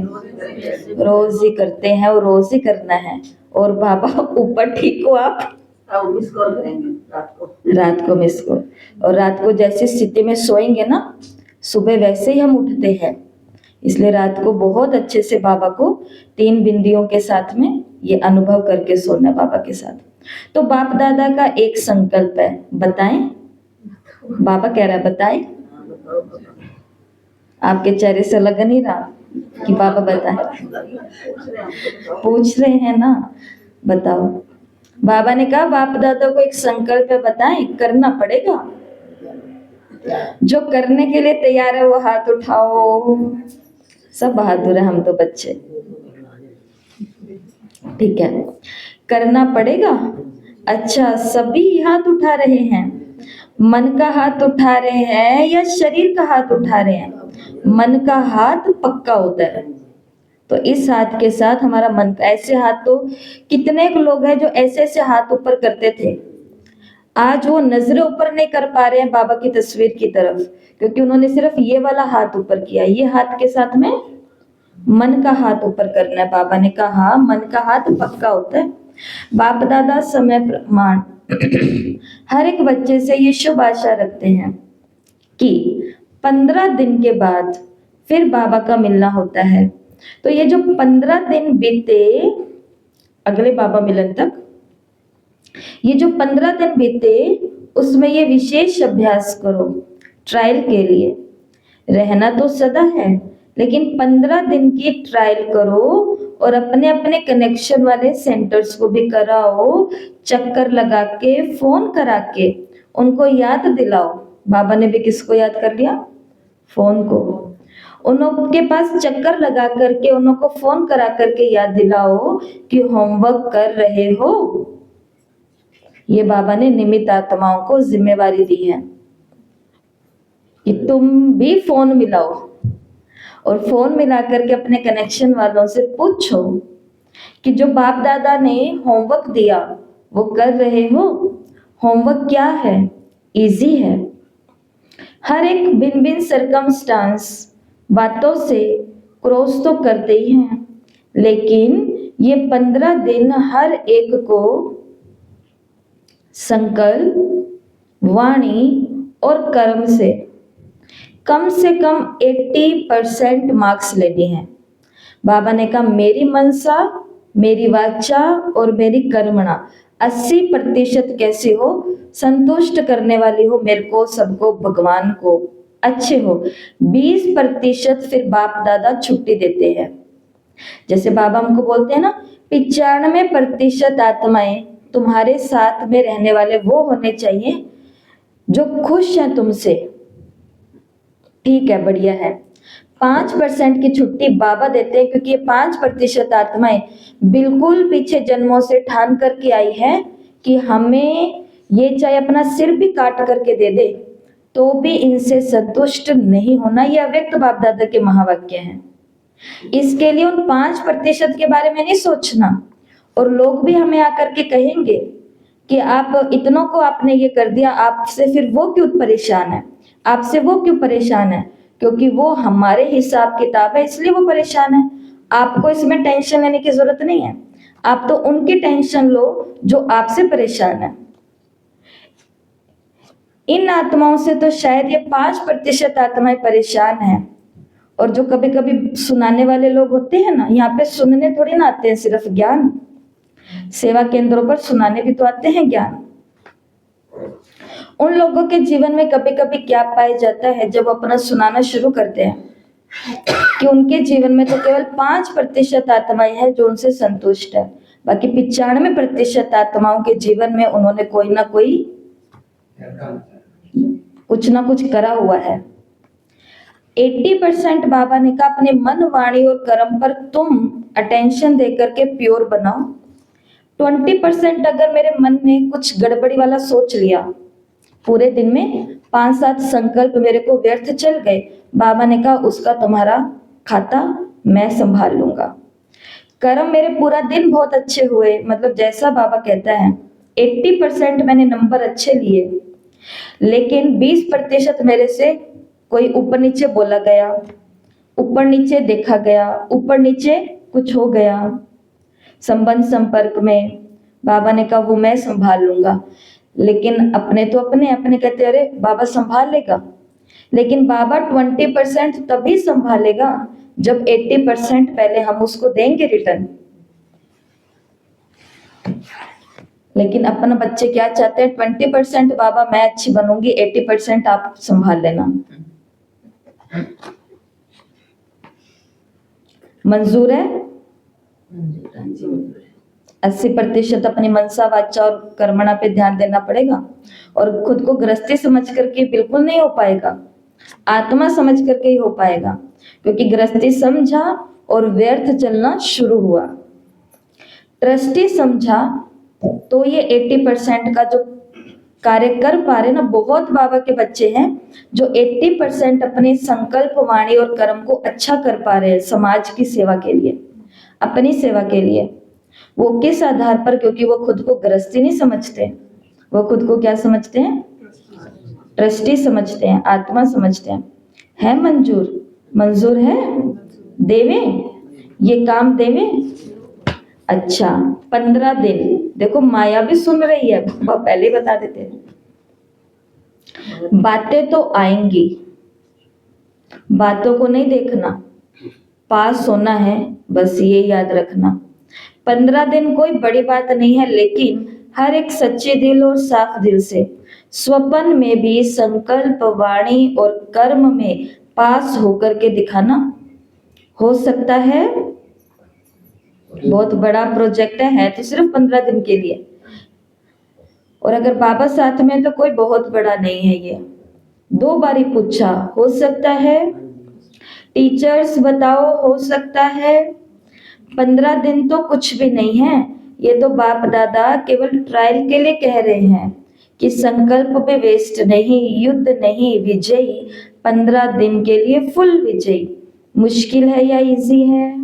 Speaker 1: रोज ही करते हैं और रोज ही करना है। और बाबा ऊपर ठीक हो आप,
Speaker 2: मिस कॉल करेंगे
Speaker 1: रात को मिस कॉल, और रात को जैसी स्थिति में सोएंगे ना सुबह वैसे ही हम उठते हैं। इसलिए रात को बहुत अच्छे से बाबा को 3 बिंदियों के साथ में ये अनुभव करके सोना बाबा के साथ। तो बाप दादा का एक संकल्प है, बताएं? बाबा कह रहा है बताएं। आपके चेहरे से लग नहीं रहा कि बाबा बताएं, पूछ रहे हैं ना, बताओ। बाबा ने कहा बाप दादा को एक संकल्प है, बताएं, करना पड़ेगा। जो करने के लिए तैयार है वो हाथ उठाओ। सब बहादुर है, हम तो बच्चे। ठीक है, करना पड़ेगा। अच्छा, सभी हाथ उठा रहे हैं, मन का हाथ उठा रहे हैं या शरीर का हाथ उठा रहे हैं? मन का हाथ पक्का होता है, तो इस हाथ के साथ हमारा मन, ऐसे हाथ तो कितने लोग हैं जो ऐसे ऐसे हाथ ऊपर करते थे, आज वो नजरें ऊपर नहीं कर पा रहे हैं बाबा की तस्वीर की तरफ, क्योंकि उन्होंने सिर्फ ये वाला हाथ ऊपर किया। ये हाथ के साथ में मन का हाथ ऊपर करना है। बाबा ने कहा मन का हाथ पक्का होता है। बाप दादा समय प्रमाण हर एक बच्चे से ये शुभ आशा रखते हैं कि 15 दिन के बाद फिर बाबा का मिलना होता है। तो ये जो 15 दिन बीते अगले बाबा मिलन तक, ये जो 15 दिन बीते उसमें ये विशेष अभ्यास करो ट्रायल के लिए। रहना तो सदा है, लेकिन 15 दिन की ट्रायल करो और अपने अपने कनेक्शन वाले सेंटर्स को भी कराओ, चक्कर लगा के, फोन करा के उनको याद दिलाओ। बाबा ने भी किसको याद कर लिया? फोन को। उनके पास चक्कर लगा करके उनको फोन करा करके याद दिलाओ कि होमवर्क कर रहे हो। ये बाबा ने निमित्त आत्माओं को जिम्मेवारी दी है कि तुम भी फोन मिलाओ और फोन मिला करके अपने कनेक्शन वालों से पूछो कि जो बाप दादा ने होमवर्क दिया वो कर रहे हो? होमवर्क क्या है? इजी है। हर एक भिन्न भिन्न सरकमस्टांस बातों से क्रॉस तो करते ही हैं, लेकिन ये 15 दिन हर एक को संकल्प, वाणी और कर्म से कम 80% मार्क्स लेने हैं। बाबा ने कहा मेरी मनसा, मेरी वाचा और मेरी कर्मणा 80% कैसी हो, संतुष्ट करने वाली हो मेरे को, सबको, भगवान को, अच्छे हो। 20% फिर बाप दादा छुट्टी देते हैं। जैसे बाबा हमको बोलते हैं ना, 95% आत्माएं तुम्हारे साथ में रहने वाले वो होने चाहिए जो खुश हैं तुमसे। ठीक है, बढ़िया है। 5% की छुट्टी बाबा देते हैं, क्योंकि ये 5% आत्माएं बिल्कुल पीछे जन्मों से ठान करके आई है कि हमें ये चाहे अपना सिर भी काट करके दे दे तो भी इनसे संतुष्ट नहीं होना। ये अव्यक्त बाप दादा के महावाक्य हैं। इसके लिए उन 5% के बारे में नहीं सोचना। और लोग भी हमें आकर के कहेंगे कि आप इतनों को आपने ये कर दिया, आपसे फिर वो क्यों परेशान है, आपसे वो क्यों परेशान है, क्योंकि वो हमारे हिसाब किताब है इसलिए वो परेशान है। आपको इसमें टेंशन लेने की जरूरत नहीं है। आप तो उनकी टेंशन लो जो आपसे परेशान है। इन आत्माओं से तो शायद ये 5% आत्माएं परेशान हैं। और जो कभी कभी सुनाने वाले लोग होते हैं ना, यहाँ पे सुनने थोड़ी ना आते हैं सिर्फ ज्ञान, सेवा केंद्रों पर सुनाने भी तो आते हैं ज्ञान। उन लोगों के जीवन में कभी कभी क्या पाया जाता है, जब अपना सुनाना शुरू करते हैं कि उनके जीवन में तो केवल 5% आत्माएं हैं जो उनसे संतुष्ट है। बाकी 95% आत्माओं के जीवन में उन्होंने कोई ना कोई कुछ ना कुछ करा हुआ है। 80% बाबा ने कहा अपने मन, वाणी और कर्म पर तुम अटेंशन देकर के प्योर बनाओ। 20% अगर मेरे मन ने कुछ गड़बड़ी वाला सोच लिया, पूरे दिन में 5-7 संकल्प मेरे को व्यर्थ चल गए, बाबा ने कहा उसका तुम्हारा खाता मैं संभाल लूंगा। कर्म मेरे पूरा दिन बहुत अच्छे हुए, मतलब जैसा बाबा कहता है 80% मैंने नंबर अच्छे लिए, लेकिन 20% मेरे से कोई ऊपर नीचे बोला गया, ऊपर नीचे देखा गया, ऊपर नीचे कुछ हो गया संबंध संपर्क में, बाबा ने कहा वो मैं संभाल लूंगा। लेकिन अपने तो अपने कहते अरे बाबा संभाल लेगा, लेकिन बाबा 20% तभी संभालेगा जब 80% पहले हम उसको देंगे रिटर्न। लेकिन अपने बच्चे क्या चाहते हैं, 20% बाबा मैं अच्छी बनूंगी, 80% आप संभाल लेना। मंजूर है? 80% अपनी मनसा, वाचा और कर्मणा पे ध्यान देना पड़ेगा। और खुद को गृहस्थी समझ करके बिल्कुल नहीं हो पाएगा, आत्मा समझ करके ही हो पाएगा, क्योंकि गृहस्थी समझा और व्यर्थ चलना शुरू हुआ। ट्रस्टी समझा तो ये 80% का जो कार्य कर पा रहे ना, बहुत बाबा के बच्चे हैं जो 80% अपने संकल्प, वाणी और कर्म को अच्छा कर पा रहे हैं समाज की सेवा के लिए, अपनी सेवा के लिए। वो किस आधार पर? क्योंकि वो खुद को गृहस्थी नहीं समझते, वो खुद को क्या समझते हैं? ट्रस्टी समझते हैं, आत्मा समझते हैं। है मंजूर? मंजूर है? देवे ये काम देवे? अच्छा, 15 दिन। देखो माया भी सुन रही है, पहले बता देते हैं। बातें तो आएंगी, बातों को नहीं देखना, पास होना है, बस ये याद रखना। 15 दिन कोई बड़ी बात नहीं है, लेकिन हर एक सच्चे दिल और साफ दिल से स्वप्न में भी संकल्प, वाणी और कर्म में पास होकर के दिखाना। हो सकता है बहुत बड़ा प्रोजेक्ट है तो सिर्फ 15 दिन के लिए, और अगर बाबा साथ में तो कोई बहुत बड़ा नहीं है ये। 2 बार ही पूछा, हो सकता है? टीचर्स बताओ, हो सकता है? 15 दिन तो कुछ भी नहीं है। ये तो बाप दादा केवल ट्रायल के लिए कह रहे हैं कि संकल्प पे वेस्ट नहीं, युद्ध नहीं, विजयी। 15 दिन के लिए फुल विजयी। मुश्किल है या इजी है?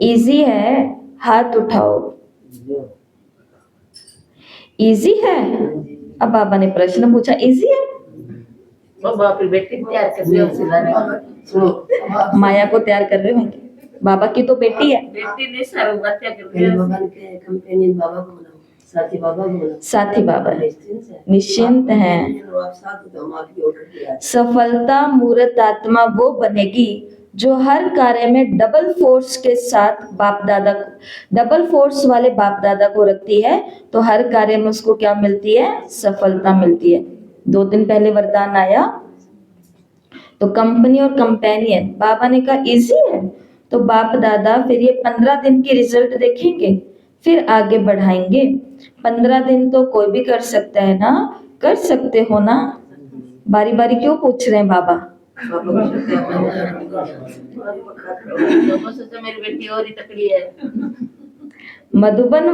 Speaker 1: इजी है, हाथ उठाओ। इजी है? अब बाबा ने प्रश्न पूछा, इजी है?
Speaker 2: बाबा फिर बेटी तैयार कर रहे हो सिलाने,
Speaker 1: माया को तैयार कर रहे हो? बाबा की तो बेटी है।
Speaker 2: बेटी नहीं सर, बच्चा कर रहे हो।
Speaker 3: भगवान के कंपेनियन बाबा को बनाओ।
Speaker 2: साथी बाबा बोला
Speaker 1: साथी बाबा निश्चिंत हैं। सफलता मूर्त आत्मा वो बनेगी जो हर कार्य में डबल फोर्स के साथ बाप दादा डबल फोर्स वाले बाप दादा को रखती है, तो हर कार्य में उसको क्या मिलती है? सफलता मिलती है। 2 दिन पहले वरदान आया तो कंपनी और कंपेनियन, बाबा ने कहा इजी है, तो बाप दादा फिर ये 15 दिन की रिजल्ट देखेंगे, फिर आगे बढ़ाएंगे। 15 दिन तो कोई भी कर सकता है ना, कर सकते हो ना? बारी बारी क्यों पूछ रहे हैं बाबा?
Speaker 2: मेरी बेटी और ही तकड़ी है।
Speaker 1: मधुबन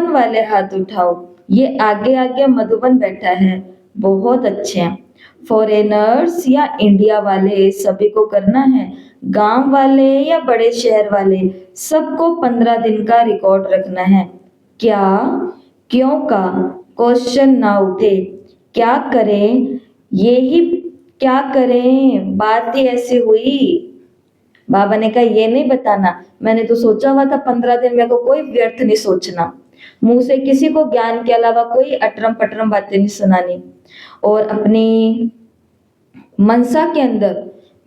Speaker 1: वाले हाथ उठाओ, ये आगे आगे मधुबन बैठा है, बहुत अच्छे हैं। फॉरेनर्स या इंडिया वाले सभी को करना है, गांव वाले या बड़े शहर वाले सबको 15 दिन का रिकॉर्ड रखना है। क्या क्यों का क्वेश्चन ना उठे, क्या करें यही, क्या करें बात ही ऐसी हुई। बाबा ने कहा ये नहीं बताना, मैंने तो सोचा हुआ था 15 दिन मेरे को कोई व्यर्थ नहीं सोचना, मुंह से किसी को ज्ञान के अलावा कोई अटरम पटरम बातें नहीं सुनानी, और अपनी मनसा के अंदर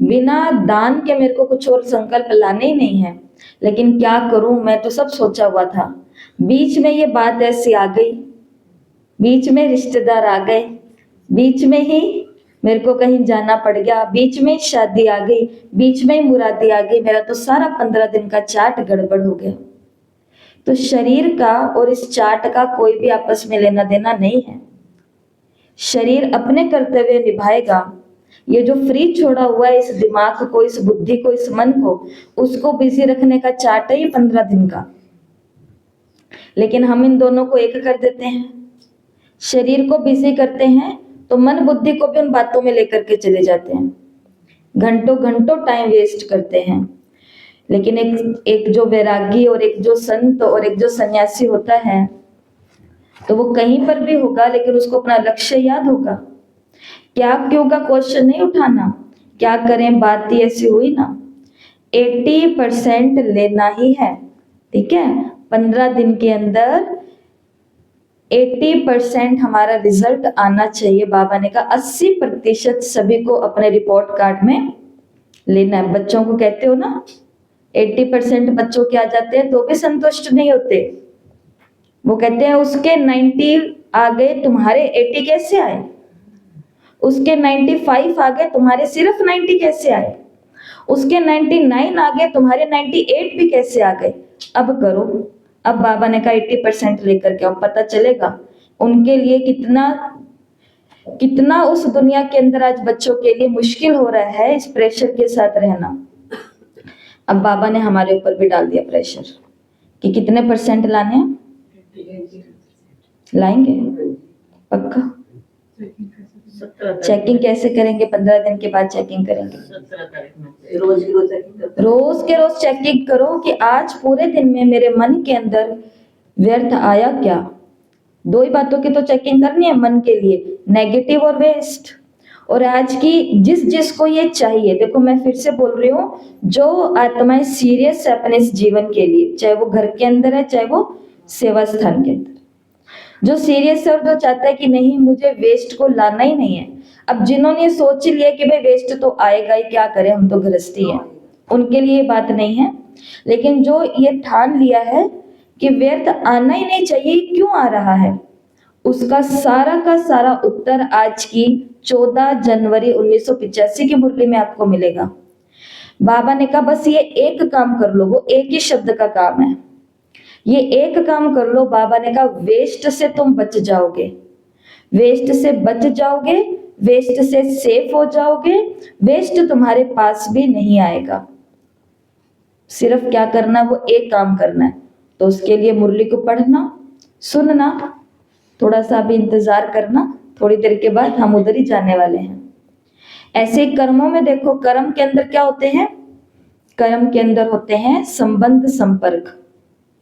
Speaker 1: बिना दान के मेरे को कुछ और संकल्प लाने ही नहीं है। लेकिन क्या करूं, मैं तो सब सोचा हुआ था, बीच में ये बात ऐसी आ गई, बीच में रिश्तेदार आ गए, बीच में ही मेरे को कहीं जाना पड़ गया, बीच में शादी आ गई, बीच में ही मुरादी आ गई, मेरा तो सारा 15 दिन का चार्ट गड़बड़ हो गया। तो शरीर का और इस चार्ट का कोई भी आपस में लेना देना नहीं है। शरीर अपने कर्तव्य निभाएगा, ये जो फ्री छोड़ा हुआ है इस दिमाग को, इस बुद्धि को, इस मन को, उसको बिजी रखने का चार्ट है ये 15 दिन का। लेकिन हम इन दोनों को एक कर देते हैं, शरीर को बिजी करते हैं तो मन बुद्धि को भी उन बातों में लेकर के चले जाते हैं, घंटों घंटों टाइम वेस्ट करते हैं। लेकिन एक जो वैरागी और एक जो संत और एक जो सन्यासी होता है, तो वो कहीं पर भी होगा लेकिन उसको अपना लक्ष्य याद होगा। क्या क्यों का क्वेश्चन नहीं उठाना, क्या करें बात ही ऐसी हुई ना। 80% लेना ही है, ठीक है? 15 दिन के अंदर 80% हमारा रिजल्ट आना चाहिए। बाबा ने कहा 80% सभी को अपने रिपोर्ट कार्ड में लेना है। बच्चों को कहते हो ना 80% बच्चों के आ जाते हैं तो भी संतुष्ट नहीं होते, वो कहते हैं उसके 90 आ गए, तुम्हारे 80 कैसे आए? उसके 95 आ गए, तुम्हारे सिर्फ 90 कैसे आए? उसके 99 आ गए, तुम्हारे 98 भी कैसे आ गए? अब करो। अब बाबा ने कहा 80% लेकर के, अब पता चलेगा उनके लिए कितना उस दुनिया के अंदर आज बच्चों के लिए मुश्किल हो रहा है इस प्रेशर के साथ रहना। अब बाबा ने हमारे ऊपर भी डाल दिया प्रेशर कि कितने % लाने हैं, लाएंगे पक्का। चेकिंग कैसे करेंगे? 15 दिन के बाद चेकिंग करेंगे। रोज के रोज चेकिंग करो कि आज पूरे दिन में मेरे मन के अंदर व्यर्थ आया क्या। 2 ही बातों की तो चेकिंग करनी है मन के लिए, नेगेटिव और वेस्ट। और आज की जिसको ये चाहिए, देखो मैं फिर से बोल रही हूँ, जो आत्माएं सीरियस है अपने इस जीवन के लिए, चाहे वो घर के अंदर है चाहे वो सेवा स्थान के अंदर, जो सीरियस है और जो चाहता है कि नहीं मुझे वेस्ट को लाना ही नहीं है। अब जिन्होंने सोच लिया कि भाई वेस्ट तो आएगा ही, क्या करें हम तो गृहस्थी हैं, उनके लिए ये बात नहीं है। लेकिन जो ये ठान लिया है कि व्यर्थ आना ही नहीं चाहिए, क्यों आ रहा है, उसका सारा का सारा उत्तर आज की 14 जनवरी 1985 की मुरली में आपको मिलेगा। बाबा ने कहा बस ये एक काम कर लो, वो एक ही शब्द का काम है, ये एक काम कर लो। बाबा ने कहा वेस्ट से तुम बच जाओगे, वेस्ट से बच जाओगे, वेस्ट से सेफ हो जाओगे, वेस्ट तुम्हारे पास भी नहीं आएगा। सिर्फ क्या करना, वो एक काम करना है। तो उसके लिए मुरली को पढ़ना, सुनना, थोड़ा सा भी इंतजार करना, थोड़ी देर के बाद हम उधर ही जाने वाले हैं। ऐसे कर्मों में देखो, कर्म के अंदर क्या होते हैं? कर्म के अंदर होते हैं संबंध, संपर्क,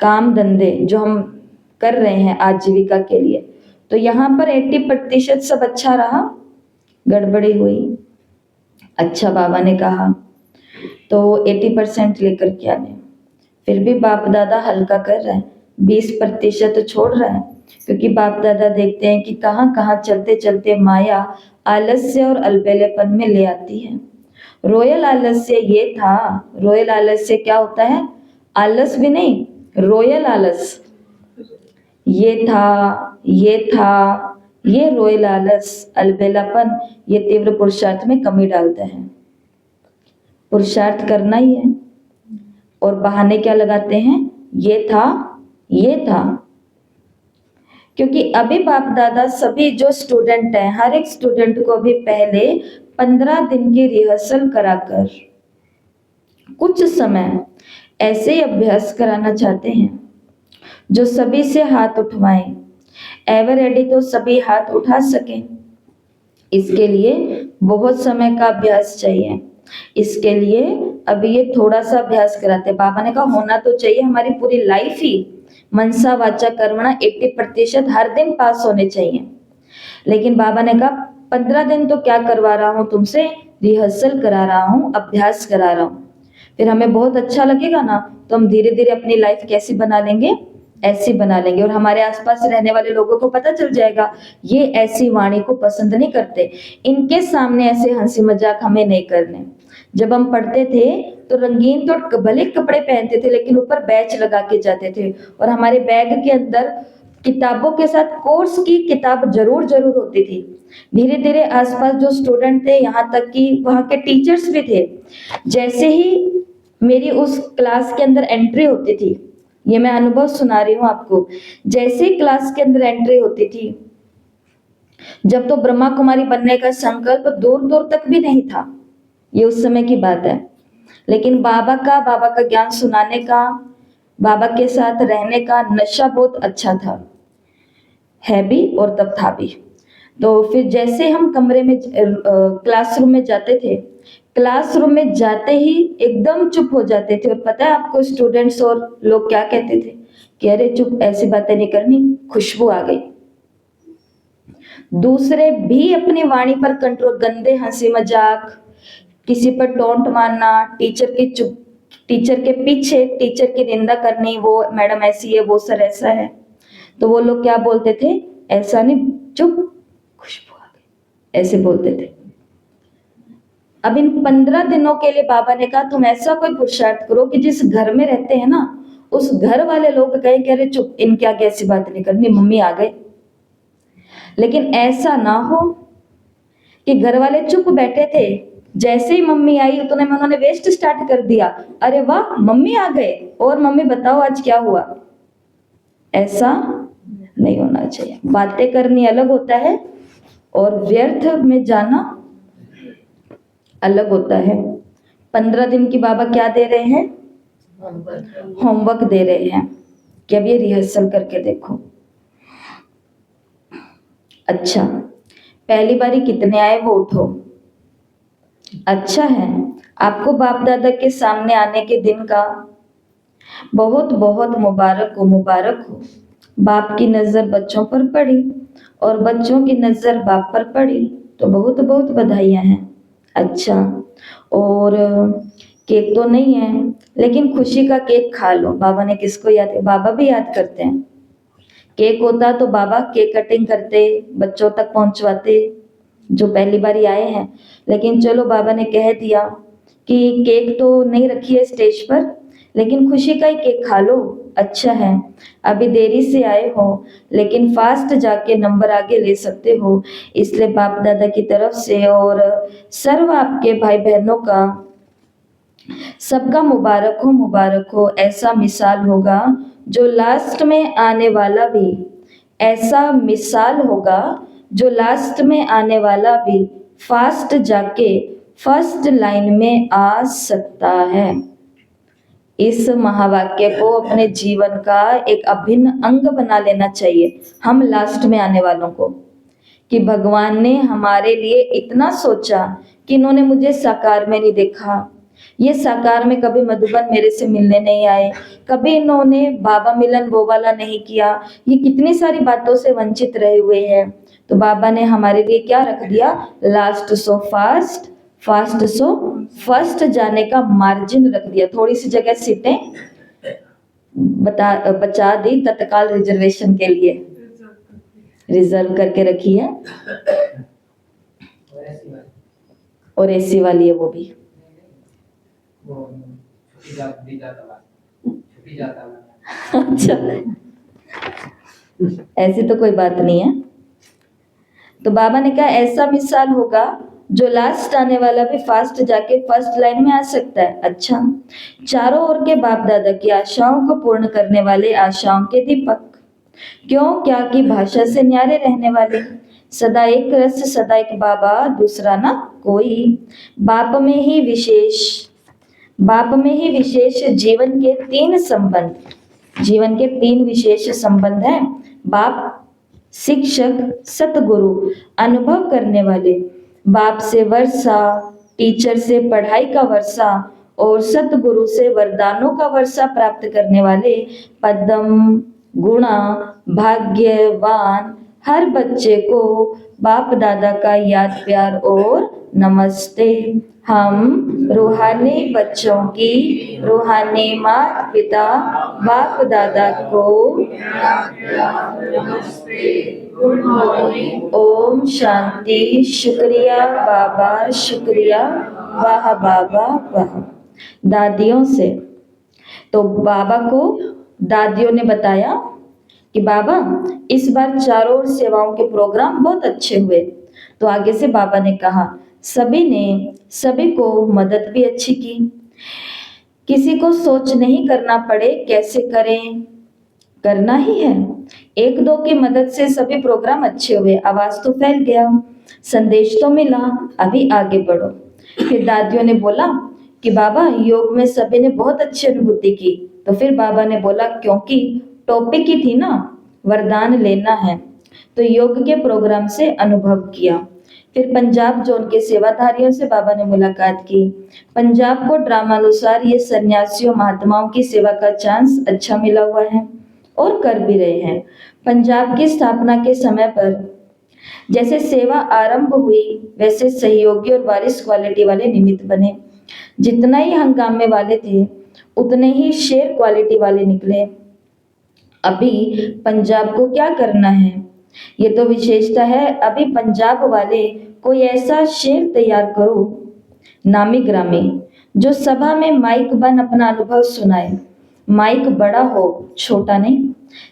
Speaker 1: काम धंधे जो हम कर रहे हैं आजीविका के लिए। तो यहाँ पर 80% सब अच्छा रहा, गड़बड़ी हुई, अच्छा बाबा ने कहा तो 80% लेकर के आने। फिर भी बाप दादा हल्का कर रहे हैं, 20% छोड़ रहा है, क्योंकि बाप दादा देखते हैं कि कहाँ कहाँ चलते चलते माया आलस्य और अलबेलेपन में ले आती है। रोयल आलस्य ये था। रोयल आलस्य क्या होता है? आलस भी नहीं, रोयल आलस। ये था, ये रोयल आलस, अलबेलापन, ये तीव्र पुरुषार्थ में कमी डालता है। पुरुषार्थ करना ही है और बहाने क्या लगाते हैं? ये था। क्योंकि अभी बाप दादा सभी जो स्टूडेंट हैं, हर एक स्टूडेंट को भी पहले 15 दिन की रिहर्सल कराकर कुछ समय ऐसे ही अभ्यास कराना चाहते हैं जो सभी से हाथ उठवाएं। एवर रेडी तो सभी हाथ उठा सकें। इसके लिए बहुत समय का अभ्यास चाहिए। इसके लिए अभी ये थोड़ा सा अभ्यास कराते। बाबा ने कहा होना तो चाहिए हमारी पूरी लाइफ ही मनसा वाचा कर्मणा 80% हर दिन पास होने चाहिए। लेकिन बाबा ने कहा 15 दिन तो क्या करवा रहा हूं तुमसे, रिहर्सल करा रहा हूं, अभ्यास करा रहा हूं। फिर हमें बहुत अच्छा लगेगा ना, तो हम धीरे धीरे अपनी लाइफ कैसी बना लेंगे, ऐसी बना लेंगे। और हमारे आसपास रहने वाले लोगों को पता चल जाएगा ये ऐसी वाणी को पसंद नहीं करते, इनके सामने ऐसे हंसी मजाक हमें नहीं करने। जब हम पढ़ते थे तो रंगीन तो भले कपड़े पहनते थे, लेकिन ऊपर बैच लगा के जाते थे और हमारे बैग के अंदर किताबों के साथ कोर्स की किताब जरूर जरूर होती थी। धीरे धीरे आसपास जो स्टूडेंट थे, यहाँ तक कि वहाँ के टीचर्स भी थे, जैसे ही मेरी उस क्लास के अंदर एंट्री होती थी, ये मैं अनुभव सुना रही हूँ आपको, जैसे ही क्लास के अंदर एंट्री होती थी, जब तो ब्रह्मा कुमारी बनने का संकल्प दूर दूर तक भी नहीं था, ये उस समय की बात है, लेकिन बाबा का ज्ञान सुनाने का, बाबा के साथ रहने का नशा बहुत अच्छा था, है भी और तब था भी। तो फिर जैसे हम कमरे में क्लासरूम में जाते थे, क्लासरूम में जाते ही एकदम चुप हो जाते थे। और पता है आपको स्टूडेंट्स और लोग क्या कहते थे कि अरे चुप, ऐसी बातें नहीं करनी, खुशबू आ गई। दूसरे भी अपनी वाणी पर कंट्रोल, गंदे हंसी मजाक, किसी पर टोंट मारना, टीचर के पीछे टीचर की निंदा करनी, वो मैडम ऐसी है, वो सर ऐसा है, तो वो लोग क्या बोलते थे, ऐसा नहीं, चुप, खुशबू आ गई, ऐसे बोलते थे। अब इन 15 दिनों के लिए बाबा ने कहा तुम ऐसा कोई पुरुषार्थ करो कि जिस घर में रहते हैं ना, उस घर वाले लोग कहे कि अरे चुप, इनके आगे ऐसी बात नहीं करनी, मम्मी आ गए। लेकिन ऐसा ना हो कि घर वाले चुप बैठे थे, जैसे ही मम्मी आई उतने में उन्होंने वेस्ट स्टार्ट कर दिया, अरे वाह मम्मी आ गए, और मम्मी बताओ आज क्या हुआ। ऐसा नहीं होना चाहिए। बातें करनी अलग होता है और व्यर्थ में जाना अलग होता है। 15 दिन की बाबा क्या दे रहे हैं, होमवर्क दे रहे हैं कि अब ये रिहर्सल करके देखो। अच्छा, पहली बारी कितने आए वो उठो। अच्छा है, आपको बाप दादा के सामने आने के दिन का बहुत बहुत मुबारक हो, मुबारक हो। बाप की नजर बच्चों पर पड़ी और बच्चों की नजर बाप पर पड़ी, तो बहुत बहुत बधाइयां हैं। अच्छा, और केक तो नहीं है, लेकिन खुशी का केक खा लो। बाबा ने किसको याद किया, बाबा भी याद करते हैं। केक होता तो बाबा केक कटिंग करते, बच्चों तक पहुंचवाते जो पहली बार आए हैं। लेकिन चलो बाबा ने कह दिया कि केक तो नहीं रखी है स्टेज पर, लेकिन खुशी का ही केक खा लो। अच्छा है, अभी देरी से आए हो, लेकिन फास्ट जाके नंबर आगे ले सकते हो, इसलिए बाप दादा की तरफ से और सर्व आपके भाई बहनों का सबका मुबारक हो, मुबारक हो। ऐसा मिसाल होगा जो लास्ट में आने वाला भी, ऐसा मिसाल होगा जो लास्ट में आने वाला भी फास्ट जाके फर्स्ट लाइन में आ सकता है। इस महावाक्य को अपने जीवन का एक अभिन्न अंग बना लेना चाहिए हम लास्ट में आने वालों को, कि भगवान ने हमारे लिए इतना सोचा कि इन्होंने मुझे साकार में नहीं देखा, ये साकार में कभी मधुबन मेरे से मिलने नहीं आए, कभी इन्होंने बाबा मिलन वो वाला नहीं किया, ये कितनी सारी बातों से वंचित रहे हुए हैं। तो बाबा ने हमारे लिए क्या रख दिया, last so fast, fast so first जाने का मार्जिन रख दिया। थोड़ी सी जगह सीटें बचा दी तत्काल रिजर्वेशन के लिए, रिजर्व करके रखी है। और एसी वाली है वो भी। अच्छा, ऐसी तो कोई बात नहीं है। तो बाबा ने कहा ऐसा मिसाल होगा जो लास्ट आने वाला भी फास्ट जाके फर्स्ट लाइन में आ सकता है। अच्छा, चारों ओर के बाप दादा की आशाओं को पूर्ण करने वाले, आशाओं के दीपक, क्यों क्या की भाषा से न्यारे रहने वाले, सदा एक रस, सदा एक बाबा, दूसरा ना कोई, बाप में ही विशेष जीवन के 3 संबंध, जीवन के 3 विशेष संबंध हैं। बाप, शिक्षक, सतगुरु, अनुभव करने वाले। बाप से वर्षा, टीचर से पढ़ाई का वर्षा और सतगुरु से वरदानों का वर्षा प्राप्त करने वाले पद्म गुणा भाग्यवान हर बच्चे को बाप दादा का याद प्यार और नमस्ते। हम रूहानी बच्चों की रूहानी माता पिता बाप दादा को ओम शांति, शुक्रिया बाबा, शुक्रिया, वाह बाबा वाह। दादियों से, तो बाबा को दादियों ने बताया कि बाबा इस बार चारों ओर सेवाओं के प्रोग्राम बहुत अच्छे हुए। तो आगे से बाबा ने कहा सभी ने सभी को मदद भी अच्छी की, किसी को सोच नहीं करना पड़े कैसे करें, करना ही है। 1-2 की मदद से सभी प्रोग्राम अच्छे हुए, आवाज तो फैल गया, संदेश तो मिला, अभी आगे बढ़ो। फिर दादियों ने बोला कि बाबा योग में सभी ने बहुत अच्छी अनुभूति की। तो फिर बाबा ने बोला क्योंकि टॉपिक ही थी ना, वरदान लेना है, तो योग के प्रोग्राम से अनुभव किया। फिर पंजाब जोन के सेवाधारियों से बाबा ने मुलाकात की। पंजाब को ड्रामानुसार ये सन्यासियों महात्माओं की सेवा का चांस अच्छा मिला हुआ है और कर भी रहे हैं। पंजाब की स्थापना के समय पर जैसे सेवा आरंभ हुई वैसे सहयोगी और वारिस क्वालिटी वाले निमित्त बने। जितना ही हंगामे वाले थे उतने ही शेर क्वालिटी वाले निकले। अभी पंजाब को क्या करना है, ये तो विशेषता है। अभी पंजाब वाले कोई ऐसा शेर तैयार करो नामी ग्रामी जो सभा में माइक बन अपना अनुभव सुनाए। माइक बड़ा हो, छोटा नहीं।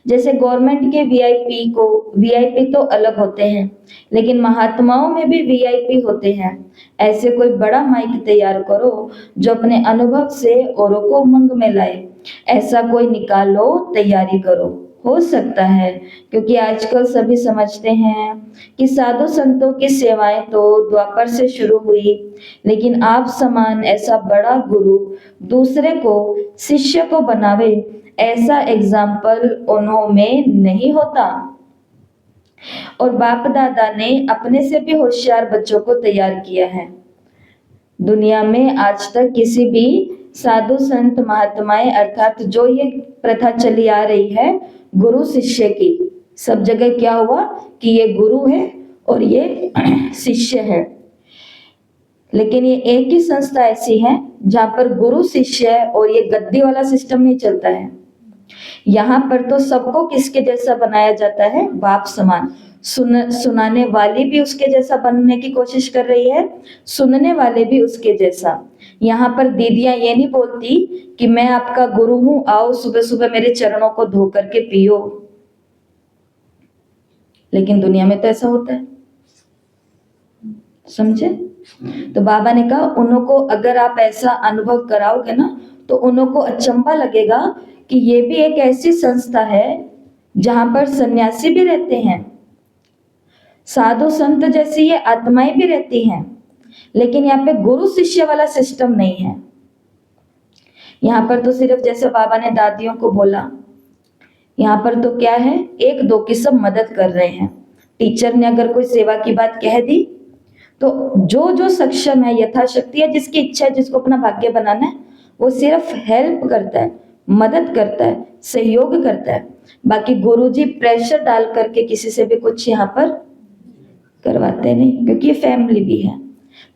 Speaker 1: जैसे गवर्नमेंट के वीआईपी तो अलग होते हैं, लेकिन महात्माओं में भी वीआईपी होते हैं। ऐसे कोई बड़ा माइक तैयार करो जो अपने अनुभव से औरों को उमंग में लाए। ऐसा कोई निकालो, तैयारी करो। हो सकता है क्योंकि आजकल सभी समझते हैं कि साधु संतों की सेवाएं तो द्वापर से शुरू हुई, लेकिन आप समान ऐसा बड़ा गुरु दूसरे को शिष्य को बनावे, ऐसा एग्जाम्पल उन्हों में नहीं होता। और बाप दादा ने अपने से भी होशियार बच्चों को तैयार किया है। दुनिया में आज तक किसी भी साधु संत महात्माएं अर्थात जो ये प्रथा चली आ रही है गुरु शिष्य की, सब जगह क्या हुआ कि ये गुरु है और ये शिष्य है। लेकिन ये एक ही संस्था ऐसी है जहां पर गुरु शिष्य और ये गद्दी वाला सिस्टम नहीं चलता है। यहाँ पर तो सबको किसके जैसा बनाया जाता है, बाप समान। सुनाने वाली भी उसके जैसा बनने की कोशिश कर रही है, सुनने वाले भी उसके जैसा। यहाँ पर दीदियां ये नहीं बोलती कि मैं आपका गुरु हूं, आओ सुबह सुबह मेरे चरणों को धो करके पियो। लेकिन दुनिया में तो ऐसा होता है, समझे। तो बाबा ने कहा उन्हों को अगर आप ऐसा अनुभव कराओगे ना तो उन्हों को अचंभा लगेगा कि ये भी एक ऐसी संस्था है जहां पर सन्यासी भी रहते हैं, साधु संत जैसी ये आत्माएं भी रहती हैं, लेकिन यहाँ पे गुरु शिष्य वाला सिस्टम नहीं है। यहाँ पर तो सिर्फ जैसे बाबा ने दादियों को बोला, यहाँ पर तो क्या है, 1-2 की सब मदद कर रहे हैं। टीचर ने अगर कोई सेवा की बात कह दी तो जो जो सक्षम है, यथाशक्ति है, जिसकी इच्छा है, जिसको अपना भाग्य बनाना है, वो सिर्फ हेल्प करता है, मदद करता है, सहयोग करता है। बाकी गुरुजी प्रेशर डाल करके किसी से भी कुछ यहाँ पर करवाते नहीं, क्योंकि ये फैमिली भी है।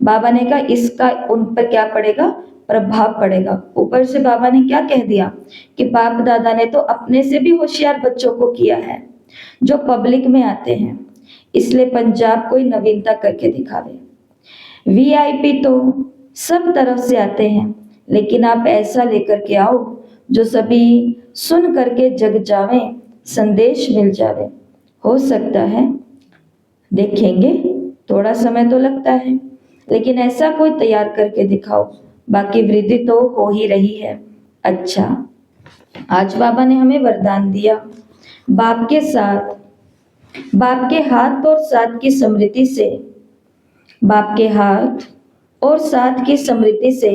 Speaker 1: बाबा ने कहा इसका उन पर क्या पड़ेगा, प्रभाव पड़ेगा। ऊपर से बाबा ने क्या कह दिया कि बाप दादा ने तो अपने से भी होशियार बच्चों को किया है जो पब्लिक में आते हैं, इसलिए पंजाब कोई नवीनता करके दिखावे। वीआईपी तो सब तरफ से आते हैं, लेकिन आप ऐसा लेकर के आओ जो सभी सुन करके जग जावे, संदेश मिल जावे। हो सकता है, देखेंगे, थोड़ा समय तो लगता है, लेकिन ऐसा कोई तैयार करके दिखाओ, बाकी वृद्धि तो हो ही रही है। अच्छा, आज बाबा ने हमें वरदान दिया, बाप के साथ, बाप के हाथ और साथ की स्मृति से, बाप के हाथ और साथ की स्मृति से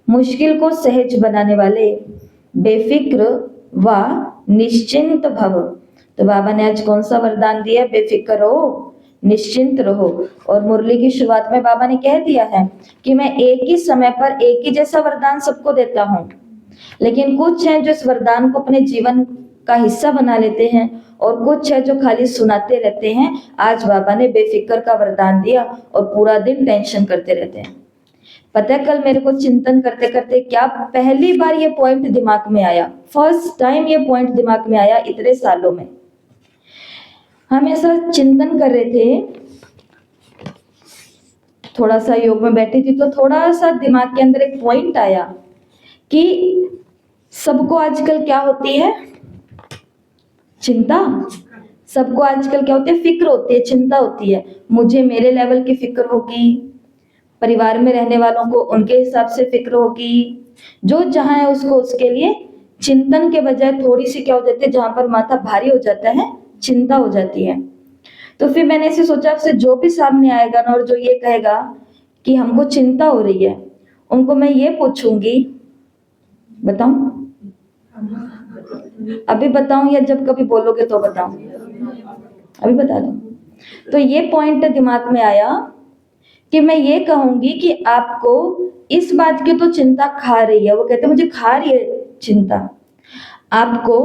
Speaker 1: मुश्किल को सहज बनाने वाले बेफिक्र व निश्चिंत भव। तो बाबा ने आज कौन सा वरदान दिया? बेफिक्र रहो, निश्चिंत रहो। और मुरली की शुरुआत में बाबा ने कह दिया है कि मैं एक ही समय पर एक ही जैसा वरदान सबको देता हूँ, लेकिन कुछ हैं जो इस वरदान को अपने जीवन का हिस्सा बना लेते हैं और कुछ है जो खाली सुनाते रहते हैं। आज बाबा ने बेफिक्र का वरदान दिया और पूरा दिन टेंशन करते रहते हैं। पता है, कल मेरे को चिंतन करते करते क्या पहली बार ये पॉइंट दिमाग में आया, फर्स्ट टाइम ये पॉइंट दिमाग में आया इतने सालों में। हम ऐसा चिंतन कर रहे थे, थोड़ा सा योग में बैठी थी तो थोड़ा सा दिमाग के अंदर एक पॉइंट आया कि सबको आजकल क्या होती है? चिंता। सबको आजकल क्या होती है? फिक्र होती है, चिंता होती है। मुझे मेरे लेवल की फिक्र होगी, परिवार में रहने वालों को उनके हिसाब से फिक्र होगी, जो जहां है उसको उसके लिए। चिंतन के बजाय थोड़ी सी क्या हो जाती है, जहां पर माथा भारी हो जाता है, चिंता हो जाती है। तो फिर मैंने ऐसे सोचा, आपसे जो भी सामने आएगा ना और जो ये कहेगा कि हमको चिंता हो रही है, उनको मैं ये पूछूंगी, बताऊं? अभी बताऊं या जब कभी बोलोगे तो बताऊं? अभी बता दूं। तो ये पॉइंट दिमाग में आया कि मैं ये कहूंगी कि आपको इस बात की तो चिंता खा रही है, वो कहते मुझे खा रही है चिंता आपको।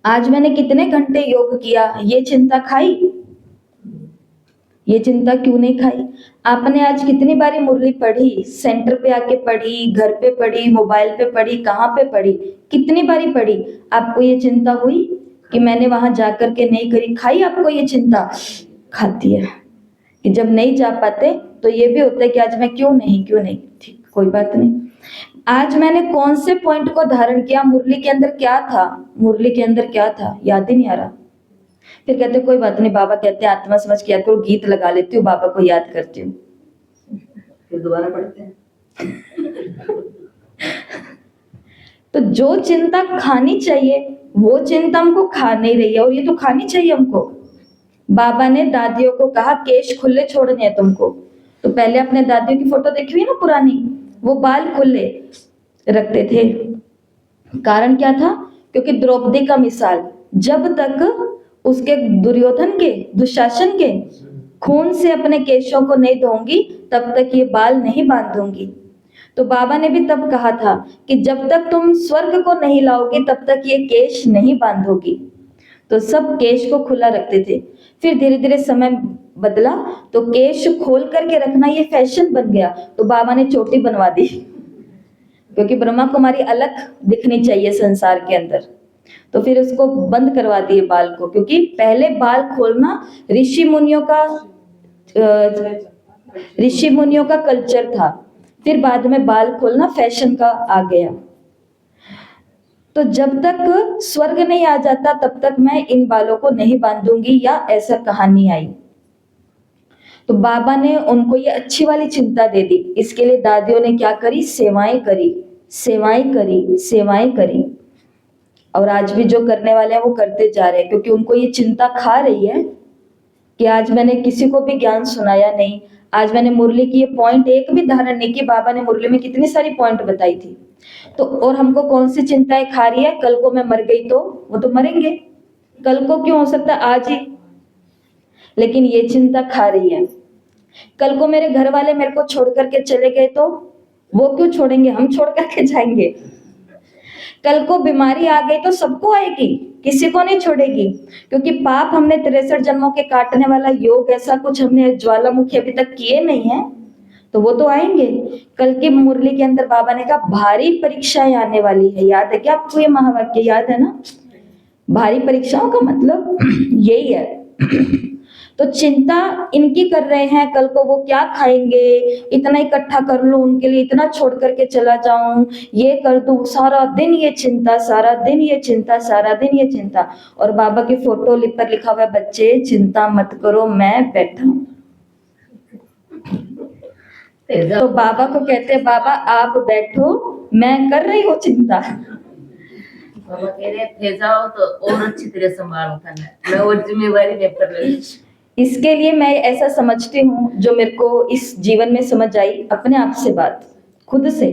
Speaker 1: आज मैंने कितने घंटे योग किया, ये चिंता खाई? ये चिंता क्यों नहीं खाई? आपने आज कितनी बारी मुरली पढ़ी? सेंटर पे आके पढ़ी, घर पे पढ़ी, मोबाइल पे पढ़ी, कहाँ पे पढ़ी, कितनी बारी पढ़ी? आपको ये चिंता हुई कि मैंने वहां जाकर के नहीं करी? खाई आपको ये चिंता? खाती है कि जब नहीं जा पाते तो ये भी होता है कि आज मैं क्यों नहीं। ठीक, कोई बात नहीं। आज मैंने कौन से पॉइंट को धारण किया? मुरली के अंदर क्या था? मुरली के अंदर क्या था? याद ही नहीं आ रहा। फिर कहते कोई बात नहीं, बाबा कहते हैं आत्मा समझ के याद करो, गीत लगा लेती हूँ, बाबा को याद करती हूँ,
Speaker 2: फिर दोबारा पढ़ते हैं।
Speaker 1: तो जो चिंता खानी चाहिए वो चिंता हमको खा नहीं रही है, और ये तो खानी चाहिए हमको। बाबा ने दादियों को कहा केश खुले छोड़ने हैं तुमको, तो पहले अपने दादियों की फोटो देखी हुई ना पुरानी, वो बाल खुले रखते थे। कारण क्या था? क्योंकि द्रौपदी का मिसाल, जब तक उसके दुर्योधन के, दुशासन के खून से अपने केशों को नहीं धोऊंगी तब तक ये बाल नहीं बांधूंगी। तो बाबा ने भी तब कहा था कि जब तक तुम स्वर्ग को नहीं लाओगी तब तक ये केश नहीं बांधोगी। तो सब केश को खुला रखते थे। फिर धीरे धीरे समय बदला तो केश खोल करके रखना ये फैशन बन गया, तो बाबा ने चोटी बनवा दी, क्योंकि ब्रह्मा कुमारी अलग दिखनी चाहिए संसार के अंदर। तो फिर उसको बंद करवा दिए बाल को, क्योंकि पहले बाल खोलना ऋषि मुनियों का कल्चर था, फिर बाद में बाल खोलना फैशन का आ गया। तो जब तक स्वर्ग नहीं आ जाता तब तक मैं इन बालों को नहीं बांधूंगी, या ऐसा कहानी आई। तो बाबा ने उनको ये अच्छी वाली चिंता दे दी। इसके लिए दादियों ने क्या करी? सेवाएं करी, सेवाएं करी, सेवाएं करी। और आज भी जो करने वाले हैं वो करते जा रहे हैं, क्योंकि उनको ये चिंता खा रही है कि आज मैंने किसी को भी ज्ञान सुनाया नहीं, आज मैंने मुरली की ये पॉइंट एक भी धारण नहीं की। बाबा ने मुरली में कितनी सारी पॉइंट बताई थी। तो और हमको कौन सी चिंताएं खा रही है? कल को मैं मर गई तो वो तो मरेंगे, कल को क्यों, हो सकता है आज ही, लेकिन ये चिंता खा रही है। कल को मेरे घर वाले मेरे को छोड़ करके चले गए तो वो क्यों छोड़ेंगे, हम छोड़ करके जाएंगे। कल को बीमारी आ गई तो सबको आएगी, किसी को नहीं छोड़ेगी, क्योंकि पाप हमने 63 जन्मों के काटने वाला योग, ऐसा कुछ हमने ज्वालामुखी अभी तक किए नहीं है। तो वो तो आएंगे। कल की मुरली के अंदर बाबा ने कहा भारी परीक्षाएं आने वाली है, याद है क्या आपको? ये महावाक्य याद है ना? भारी परीक्षाओं का मतलब यही है। तो चिंता इनकी कर रहे हैं, कल को वो क्या खाएंगे, इतना इकट्ठा कर लूं उनके लिए, इतना छोड़ करके चला जाऊं, ये कर दूं, सारा दिन ये चिंता, सारा दिन ये चिंता, सारा दिन ये चिंता। और बाबा की फोटो पर लिखा हुआ है, बच्चे चिंता मत करो, मैं बैठा हूं। तो बाबा को कहते हैं, बाबा आप बैठो, मैं कर रही हूँ चिंता।
Speaker 2: बाबा कह रहे थे जाओ तो और अच्छी तरह संभालो खाना, मैं और जिम्मेवारी नहीं कर रही।
Speaker 1: इसके लिए मैं ऐसा समझती हूँ, जो मेरे को इस जीवन में समझ आई, अपने आप से बात, खुद से।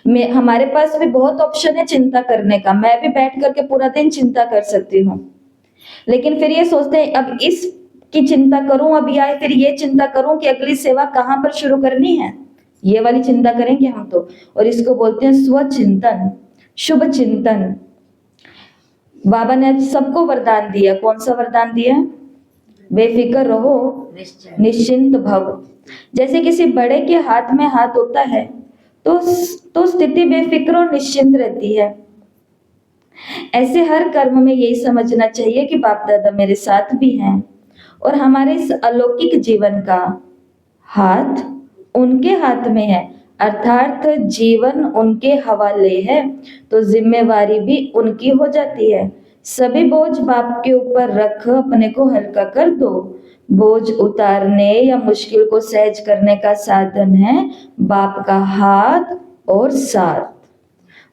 Speaker 1: मैं, हमारे पास भी बहुत ऑप्शन है चिंता करने का, मैं भी बैठ करके पूरा दिन चिंता कर सकती हूँ, लेकिन फिर ये सोचते हैं अब इस की चिंता करूं अब, या फिर ये चिंता करूं कि अगली सेवा कहाँ पर शुरू करनी है, ये वाली चिंता करेंगे हम तो। और इसको बोलते हैं स्वचिंतन, शुभ चिंतन। बाबा ने सबको वरदान दिया, कौन सा वरदान दिया? बेफिक्र रहो, निश्चिंत भव। जैसे किसी बड़े के हाथ में हाथ होता है तो स्थिति बेफिक्र और निश्चिंत रहती है। ऐसे हर कर्म में यही समझना चाहिए कि बाप दादा मेरे साथ भी हैं और हमारे इस अलौकिक जीवन का हाथ उनके हाथ में है, अर्थात जीवन उनके हवाले है, तो जिम्मेवारी भी उनकी हो जाती है। सभी बोझ बाप के ऊपर रख अपने को हल्का कर दो। बोझ उतारने या मुश्किल को सहज करने का साधन है बाप का हाथ और साथ,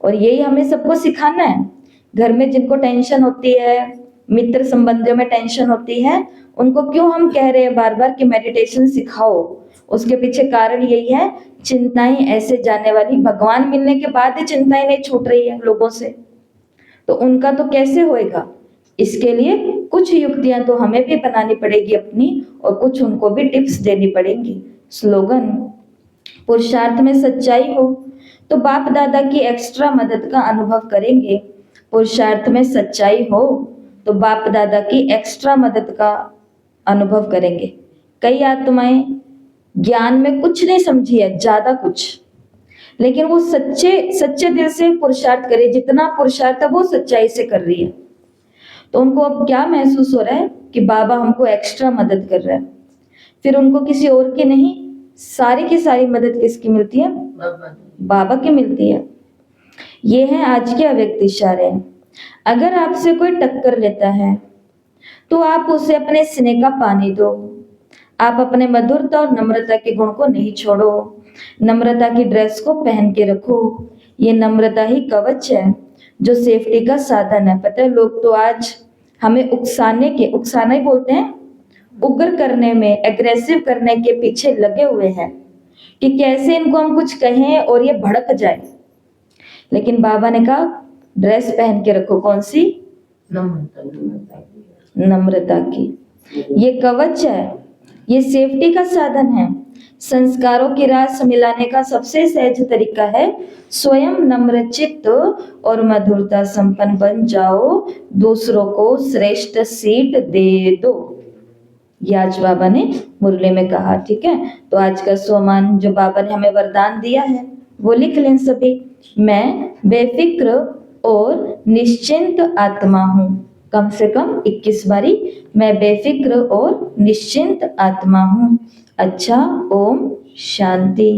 Speaker 1: और यही हमें सबको सिखाना है। घर में जिनको टेंशन होती है, मित्र संबंधियों में टेंशन होती है, उनको क्यों हम कह रहे हैं बार बार कि मेडिटेशन सिखाओ? उसके पीछे कारण यही है, चिंताएं ऐसे जाने वाली, भगवान मिलने के बाद ही चिंताएं नहीं छूट रही है लोगों से, तो उनका तो कैसे होएगा? इसके लिए कुछ युक्तियां तो हमें भी बनानी पड़ेगी अपनी, और कुछ उनको भी टिप्स देनी पड़ेंगी। स्लोगन, पुरुषार्थ में सच्चाई हो तो बाप दादा की एक्स्ट्रा मदद का अनुभव करेंगे। पुरुषार्थ में सच्चाई हो तो बाप दादा की एक्स्ट्रा मदद का अनुभव करेंगे। कई आत्माएं ज्ञान में कुछ नहीं समझी है, ज्यादा कुछ, लेकिन वो सच्चे दिल से पुरुषार्थ करे, जितना पुरुषार्थ है वो सच्चाई से कर रही है, तो उनको अब क्या महसूस हो रहा है कि बाबा हमको एक्स्ट्रा मदद कर रहा है। फिर उनको किसी और की नहीं, सारी की सारी मदद किसकी मिलती है? बाबा की मिलती है। ये है आज के अव्यक्त इशारे। अगर आपसे कोई टक्कर लेता है तो आप उसे अपने स्नेह का पानी दो। आप अपने मधुरता और नम्रता के गुण को नहीं छोड़ो। नम्रता की ड्रेस को पहन के रखो। ये नम्रता ही कवच है जो सेफ्टी का साधन है। पता है, लोग तो आज हमें उकसाना ही बोलते हैं, उग्र करने में, एग्रेसिव करने के पीछे लगे हुए हैं कि कैसे इनको हम कुछ कहें और ये भड़क जाए। लेकिन बाबा ने कहा ड्रेस पहन के रखो, कौन सी? नम्रता की। ये कवच है, ये सेफ्टी का साधन है। संस्कारों की रास मिलाने का सबसे सहज तरीका है स्वयं नम्र चित्त और मधुरता संपन्न बन जाओ, दूसरों को श्रेष्ठ सीट दे दो। ये आज बाबा ने मुरली में कहा। ठीक है, तो आज का सोमान जो बाबा ने हमें वरदान दिया है वो लिख लें सभी। मैं बेफिक्र और निश्चिंत आत्मा हूँ। कम से कम 21 बारी मैं बेफिक्र और निश्चिंत आत्मा हूँ। अच्छा, ओम शांति।